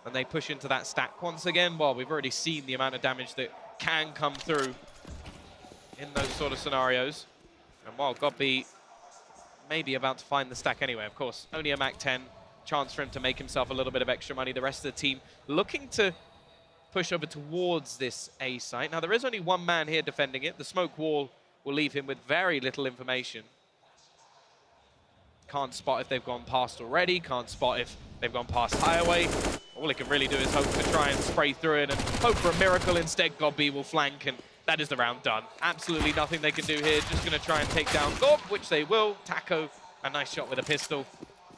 and they push into that stack once again, well, we've already seen the amount of damage that can come through in those sort of scenarios. And while Godby may be about to find the stack anyway, of course, only a MAC-10, chance for him to make himself a little bit of extra money. The rest of the team looking to push over towards this A site. Now, there is only one man here defending it. The smoke wall will leave him with very little information. Can't spot if they've gone past already, can't spot if they've gone past highway. All he can really do is hope to try and spray through it and hope for a miracle. Instead, Godby will flank, and that is the round done. Absolutely nothing they can do here. Just going to try and take down Gob, which they will. Taco, a nice shot with a pistol.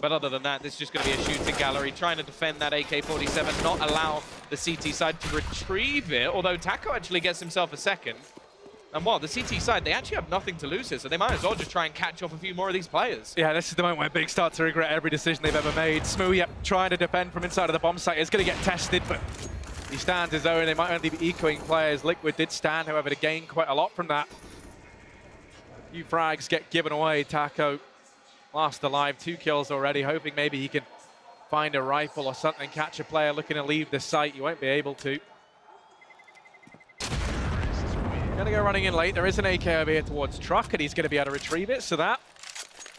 But other than that, this is just going to be a shooting gallery, trying to defend that AK-47, not allow the CT side to retrieve it, although Taco actually gets himself a second. And while the CT side, they actually have nothing to lose here, so they might as well just try and catch off a few more of these players. Yeah, this is the moment where Big start to regret every decision they've ever made. Smooth, yep, trying to defend from inside of the bomb site. It's going to get tested, but he stands his own. They might only be ecoing players. Liquid did stand, however, to gain quite a lot from that. A few frags get given away. Taco last alive, 2 kills already, hoping maybe he can find a rifle or something, catch a player looking to leave the site. You won't be able to. Gonna go running in late. There is an AK over here towards Truck, and he's gonna be able to retrieve it, so that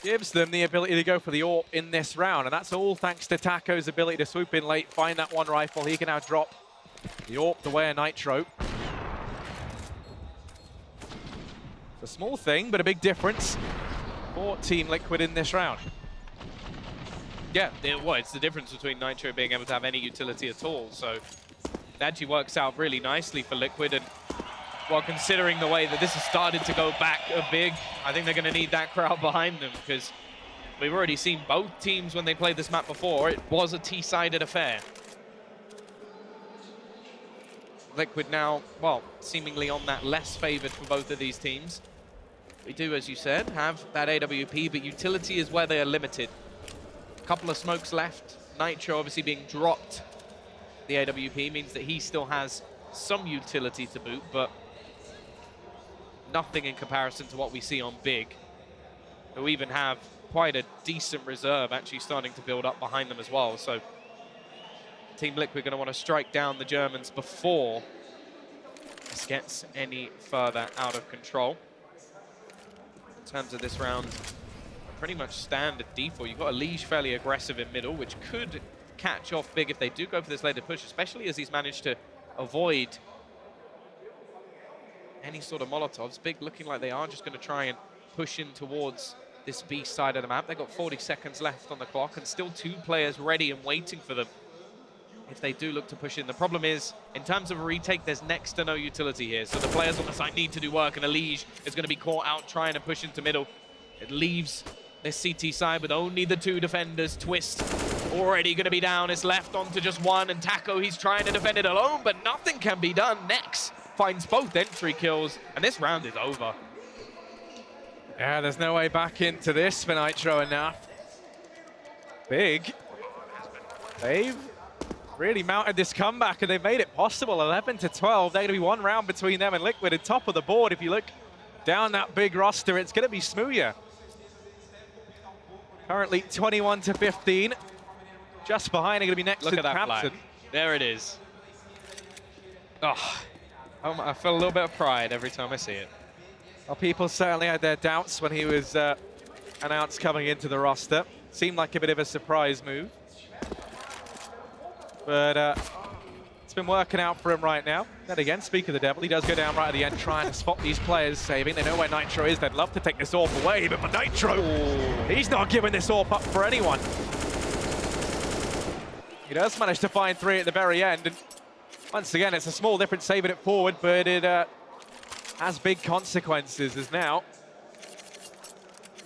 gives them the ability to go for the AWP in this round, and that's all thanks to Taco's ability to swoop in late, find that one rifle. He can now drop the AWP the way of Nitro. It's a small thing, but a big difference for Team Liquid in this round. Yeah, well, it's the difference between Nitro being able to have any utility at all, so it actually works out really nicely for Liquid. And well, considering the way that this has started to go back a big, I think they're going to need that crowd behind them, because we've already seen both teams when they played this map before, it was a T-sided affair. Liquid now, well, seemingly on that less favored for both of these teams. We do, as you said, have that AWP, but utility is where they are limited. A couple of smokes left. Nitro obviously being dropped. The AWP means that he still has some utility to boot, but nothing in comparison to what we see on Big, who even have quite a decent reserve actually starting to build up behind them as well. So Team Liquid going to want to strike down the Germans before this gets any further out of control. In terms of this round, pretty much standard default. You've got Elige fairly aggressive in middle, which could catch off Big if they do go for this later push, especially as he's managed to avoid any sort of Molotovs. Big looking like they are just going to try and push in towards this B side of the map. They've got 40 seconds left on the clock and still 2 players ready and waiting for them if they do look to push in. The problem is, in terms of a retake, there's next to no utility here. So the players on the side need to do work, and Elige is going to be caught out trying to push into middle. It leaves this CT side with only the 2 defenders. Twist already going to be down. It's left onto just 1, and Taco, he's trying to defend it alone, but nothing can be done. Next finds both entry kills, and this round is over. Yeah, there's no way back into this for Nitro enough. Big. They've really mounted this comeback, and they've made it possible. 11-12. They're going to be one round between them and Liquid. And top of the board, if you look down that big roster, it's going to be Smooya. Currently 21-15. Just behind are going to be next to that Thompson. flag. There it is. Oh, I feel a little bit of pride every time I see it. Well, people certainly had their doubts when he was announced coming into the roster. Seemed like a bit of a surprise move. But it's been working out for him right now. Then again, speak of the devil, he does go down right at the end trying to spot these players saving. They know where Nitro is. They'd love to take this AWP away, but for Nitro, he's not giving this AWP up for anyone. He does manage to find 3 at the very end. And once again, it's a small difference saving it forward, but it has big consequences as now.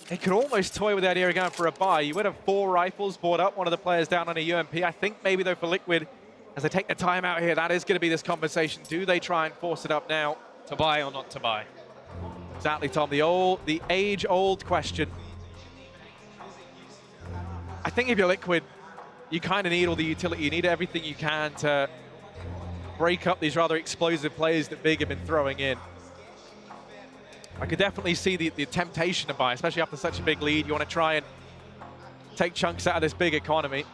They could almost toy with the idea of going for a buy. You would have 4 rifles bought up, one of the players down on a UMP. I think maybe though for Liquid, as they take the time out here, that is going to be this conversation. Do they try and force it up now? To buy or not to buy? Exactly, Tom. The age-old question. I think if you're Liquid, you kind of need all the utility. You need everything you can to break up these rather explosive plays that Big have been throwing in. I could definitely see the temptation to buy, especially after such a big lead. You want to try and take chunks out of this big economy.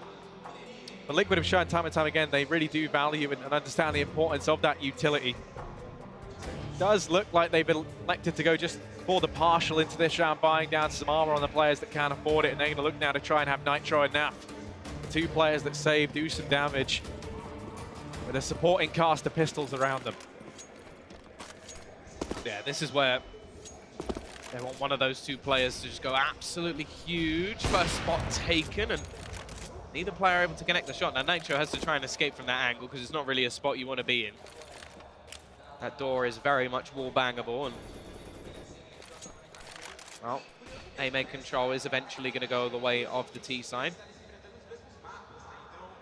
But Liquid have shown time and time again they really do value and understand the importance of that utility. It does look like they've elected to go just for the partial into this round, buying down some armor on the players that can't afford it, and they're going to look now to try and have Nitro and Naf, 2 players that save, do some damage, with a supporting cast of pistols around them. Yeah, this is where they want one of those 2 players to just go absolutely huge. First spot taken, and neither player able to connect the shot. Now Nitro has to try and escape from that angle because it's not really a spot you want to be in. That door is very much wall bangable, and well, A-main control is eventually going to go the way of the T side.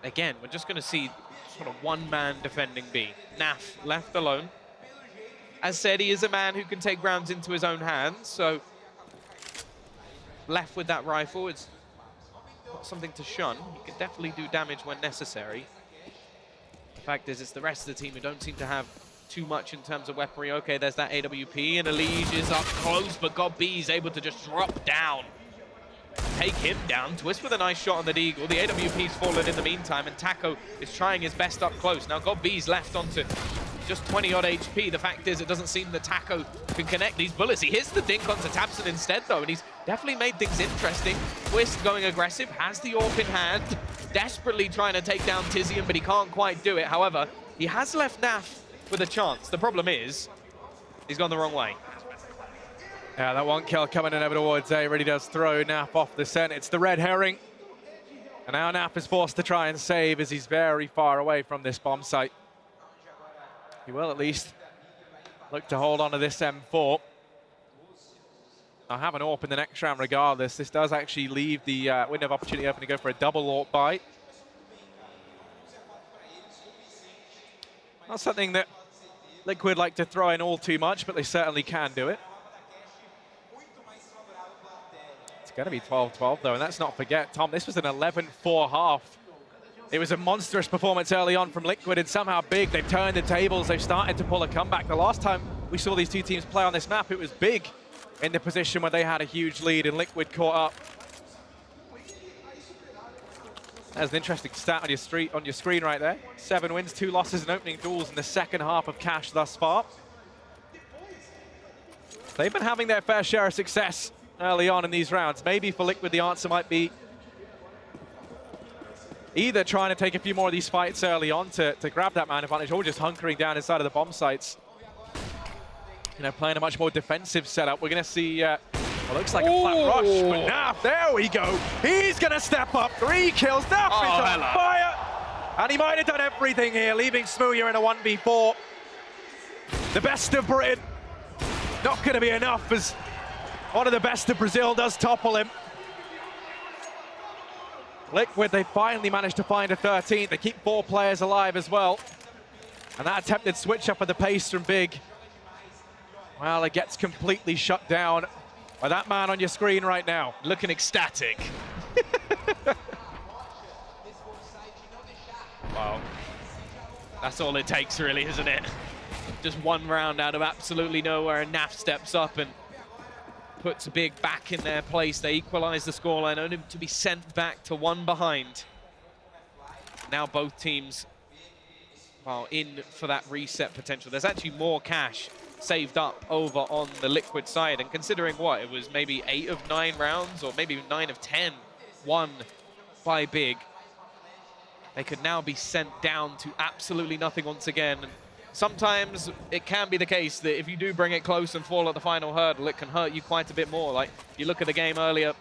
Again, we're just going to see sort of one man defending B. Naf left alone. As said, he is a man who can take rounds into his own hands, so left with that rifle, it's not something to shun. He can definitely do damage when necessary. The fact is, it's the rest of the team who don't seem to have too much in terms of weaponry. Okay, there's that AWP, and Elige is up close, but GodB is able to just drop down. Take him down. Twist with a nice shot on the Deagle. The AWP's fallen in the meantime, and Taco is trying his best up close. Now GodB's left onto just 20-odd HP. The fact is, it doesn't seem that Taco can connect these bullets. He hits the dink onto Tabson instead, though, and he's definitely made things interesting. Twist going aggressive, has the AWP in hand, desperately trying to take down Tizian, but he can't quite do it. However, he has left Naf with a chance. The problem is, he's gone the wrong way. Yeah, that one kill coming in over towards A really does throw Naf off the scent. It's the red herring. And now Naf is forced to try and save as he's very far away from this bomb site. He will at least look to hold on to this M4. I'll have an AWP in the next round regardless. This does actually leave the window of opportunity open to go for a double AWP buy. Not something that Liquid like to throw in all too much, but they certainly can do it. It's going to be 12-12 though, and let's not forget, Tom, this was an 11-4 half. It was a monstrous performance early on from Liquid, and somehow Big, they've turned the tables, they've started to pull a comeback. The last time we saw these 2 teams play on this map, it was Big in the position where they had a huge lead and Liquid caught up. There's an interesting stat on your screen right there. 7 wins, 2 losses, and opening duels in the second half of Cash thus far. They've been having their fair share of success early on in these rounds. Maybe for Liquid, the answer might be either trying to take a few more of these fights early on to grab that man advantage, or just hunkering down inside of the bomb sites. You know, playing a much more defensive setup. We're going to see, well, looks like a flat rush, but Naf, there we go. He's going to step up, 3 kills. Naf is on fire. And he might have done everything here, leaving Smooya in a 1v4. The best of Britain. Not going to be enough as one of the best of Brazil does topple him. Liquid, they finally managed to find a 13th. They keep 4 players alive as well. And that attempted switch up of the pace from Big, well, it gets completely shut down by that man on your screen right now. Looking ecstatic. Well, that's all it takes, really, isn't it? Just one round out of absolutely nowhere, and NAF steps up and puts Big back in their place. They equalize the scoreline, only to be sent back to one behind. Now both teams are in for that reset potential. There's actually more cash saved up over on the Liquid side, and considering what, it was maybe 8 of 9 rounds, or maybe 9 of 10 won by Big. They could now be sent down to absolutely nothing once again. And sometimes it can be the case that if you do bring it close and fall at the final hurdle, it can hurt you quite a bit more. Like, you look at the game earlier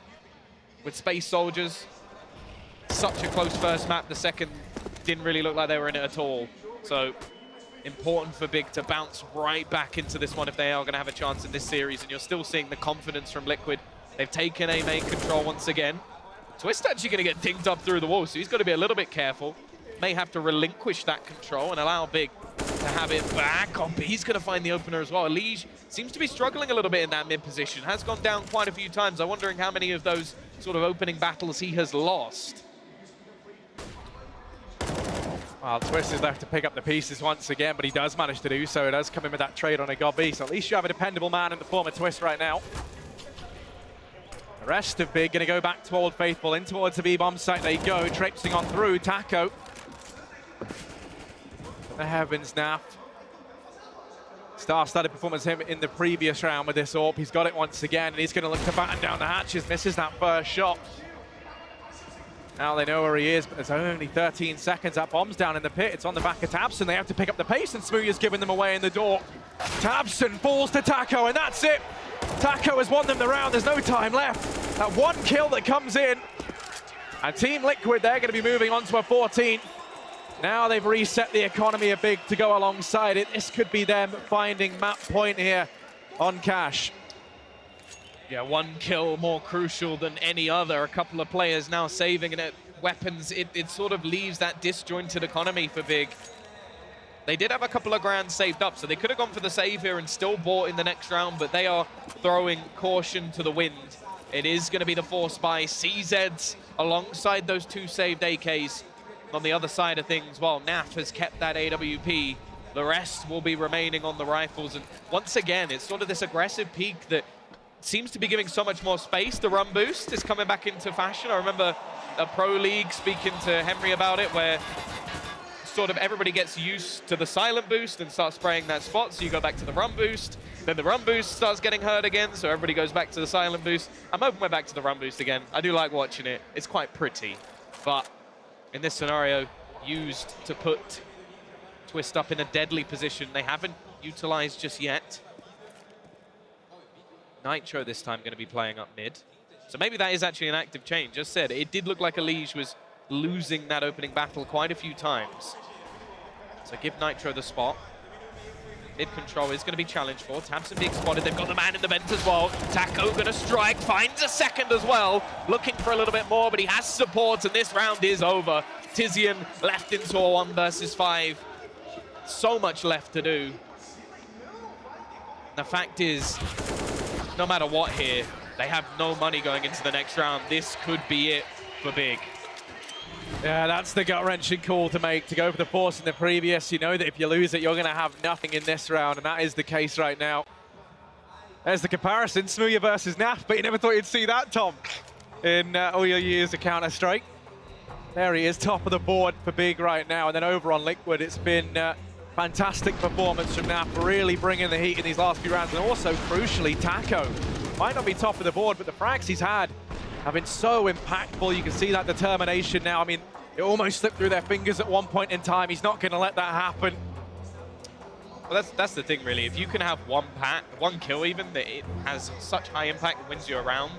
with Space Soldiers, such a close first map, the second didn't really look like they were in it at all. So important for Big to bounce right back into this one if they are going to have a chance in this series. And you're still seeing the confidence from Liquid. They've taken A main control once again. Twist actually going to get dinged up through the wall, so he's got to be a little bit careful. May have to relinquish that control and allow Big to have it back. Oh, but he's going to find the opener as well. Lige seems to be struggling a little bit in that mid position. Has gone down quite a few times. I'm wondering how many of those sort of opening battles he has lost. Well, Twist is left to pick up the pieces once again, but he does manage to do so. It does come in with that trade on a Gobby, so at least you have a dependable man in the form of Twist right now. The rest of Big going to go back to Old Faithful. In towards the B-bomb site they go, traipsing on through. Taco. The heavens, NAF. Star-studded performance him in the previous round with this AWP. He's got it once again, and he's going to look to batten down the hatches. Misses that first shot. Now they know where he is, but there's only 13 seconds. That bomb's down in the pit. It's on the back of Tabson. They have to pick up the pace, and Smooya's giving them away in the door. Tabson falls to Taco, and that's it. Taco has won them the round. There's no time left. That one kill that comes in. And Team Liquid, they're going to be moving on to a 14. Now they've reset the economy a Big to go alongside it. This could be them finding map point here on Cash. Yeah, one kill more crucial than any other. A couple of players now saving, and weapons, it sort of leaves that disjointed economy for Big. They did have a couple of grand saved up, so they could have gone for the save here and still bought in the next round, but they are throwing caution to the wind. It is going to be the force by CZs alongside those 2 saved AKs. On the other side of things, while NAF has kept that AWP, the rest will be remaining on the rifles. And once again, it's sort of this aggressive peak that seems to be giving so much more space. The run boost is coming back into fashion. I remember a Pro League speaking to Henry about it, where sort of everybody gets used to the silent boost and starts spraying that spot, so you go back to the run boost. Then the run boost starts getting hurt again, so everybody goes back to the silent boost. I'm hoping we're back to the run boost again. I do like watching it. It's quite pretty. But in this scenario, used to put Twist up in a deadly position. They haven't utilized just yet. Nitro this time going to be playing up mid. So maybe that is actually an active change. Just said, it did look like Lige was losing that opening battle quite a few times. So give Nitro the spot. Mid control is going to be challenged for. Tabson being spotted. They've got the man in the vent as well. Taco going to strike. Finds a second as well. Looking for a little bit more, but he has support, and this round is over. Tizian left into a 1 versus 5. So much left to do. The fact is, no matter what here, they have no money going into the next round. This could be it for Big. Yeah, that's the gut-wrenching call to make, to go for the force in the previous. You know that if you lose it, you're going to have nothing in this round, and that is the case right now. There's the comparison, Smooya versus NAF, but you never thought you'd see that, Tom, in all your years of Counter-Strike. There he is, top of the board for Big right now, and then over on Liquid, it's been fantastic performance from NAF, really bringing the heat in these last few rounds, and also, crucially, Taco. Might not be top of the board, but the frags he's had have been so impactful. You can see that determination now. I mean, it almost slipped through their fingers at one point in time. He's not going to let that happen. Well, that's the thing, really. If you can have one kill even, that it has such high impact and wins you a round,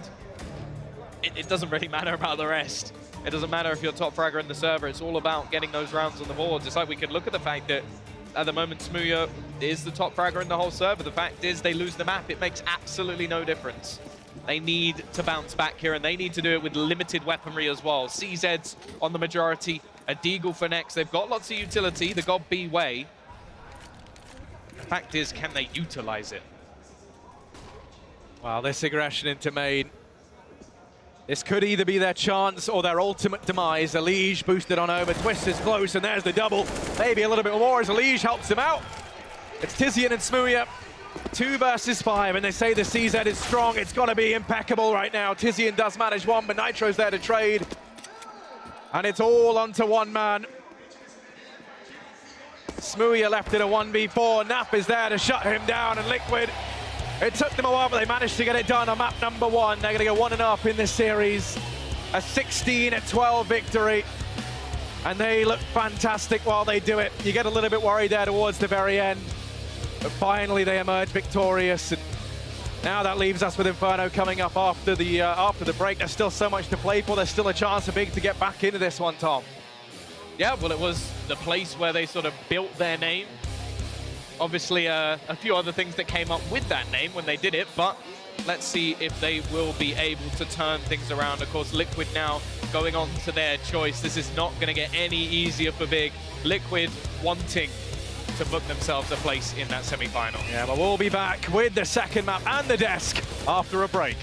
it doesn't really matter about the rest. It doesn't matter if you're top fragger in the server. It's all about getting those rounds on the boards. It's like we can look at the fact that at the moment, Smooya is the top fragger in the whole server. The fact is, they lose the map. It makes absolutely no difference. They need to bounce back here, and they need to do it with limited weaponry as well. CZs on the majority, a Deagle for next. They've got lots of utility, the God B way. The fact is, can they utilize it? Well, this aggression into main. This could either be their chance or their ultimate demise. Elige boosted on over, Twist is close, and there's the double. Maybe a little bit more as Elige helps him out. It's Tizian and Smooya, 2 versus 5, and they say the CZ is strong. It's got to be impeccable right now. Tizian does manage one, but Nitro's there to trade. And it's all onto one man. Smooya left it a 1v4. Nap is there to shut him down, and Liquid, it took them a while, but they managed to get it done on map number 1. They're going to go 1-0 in this series. A 16-12 victory. And they look fantastic while they do it. You get a little bit worried there towards the very end. But finally they emerge victorious. And now that leaves us with Inferno coming up after the break. There's still so much to play for. There's still a chance for Big to get back into this one, Tom. Yeah, well, it was the place where they sort of built their name. Obviously, a few other things that came up with that name when they did it, but let's see if they will be able to turn things around. Of course, Liquid now going on to their choice. This is not going to get any easier for Big. Liquid wanting to book themselves a place in that semi-final. Yeah, but we'll be back with the second map and the desk after a break.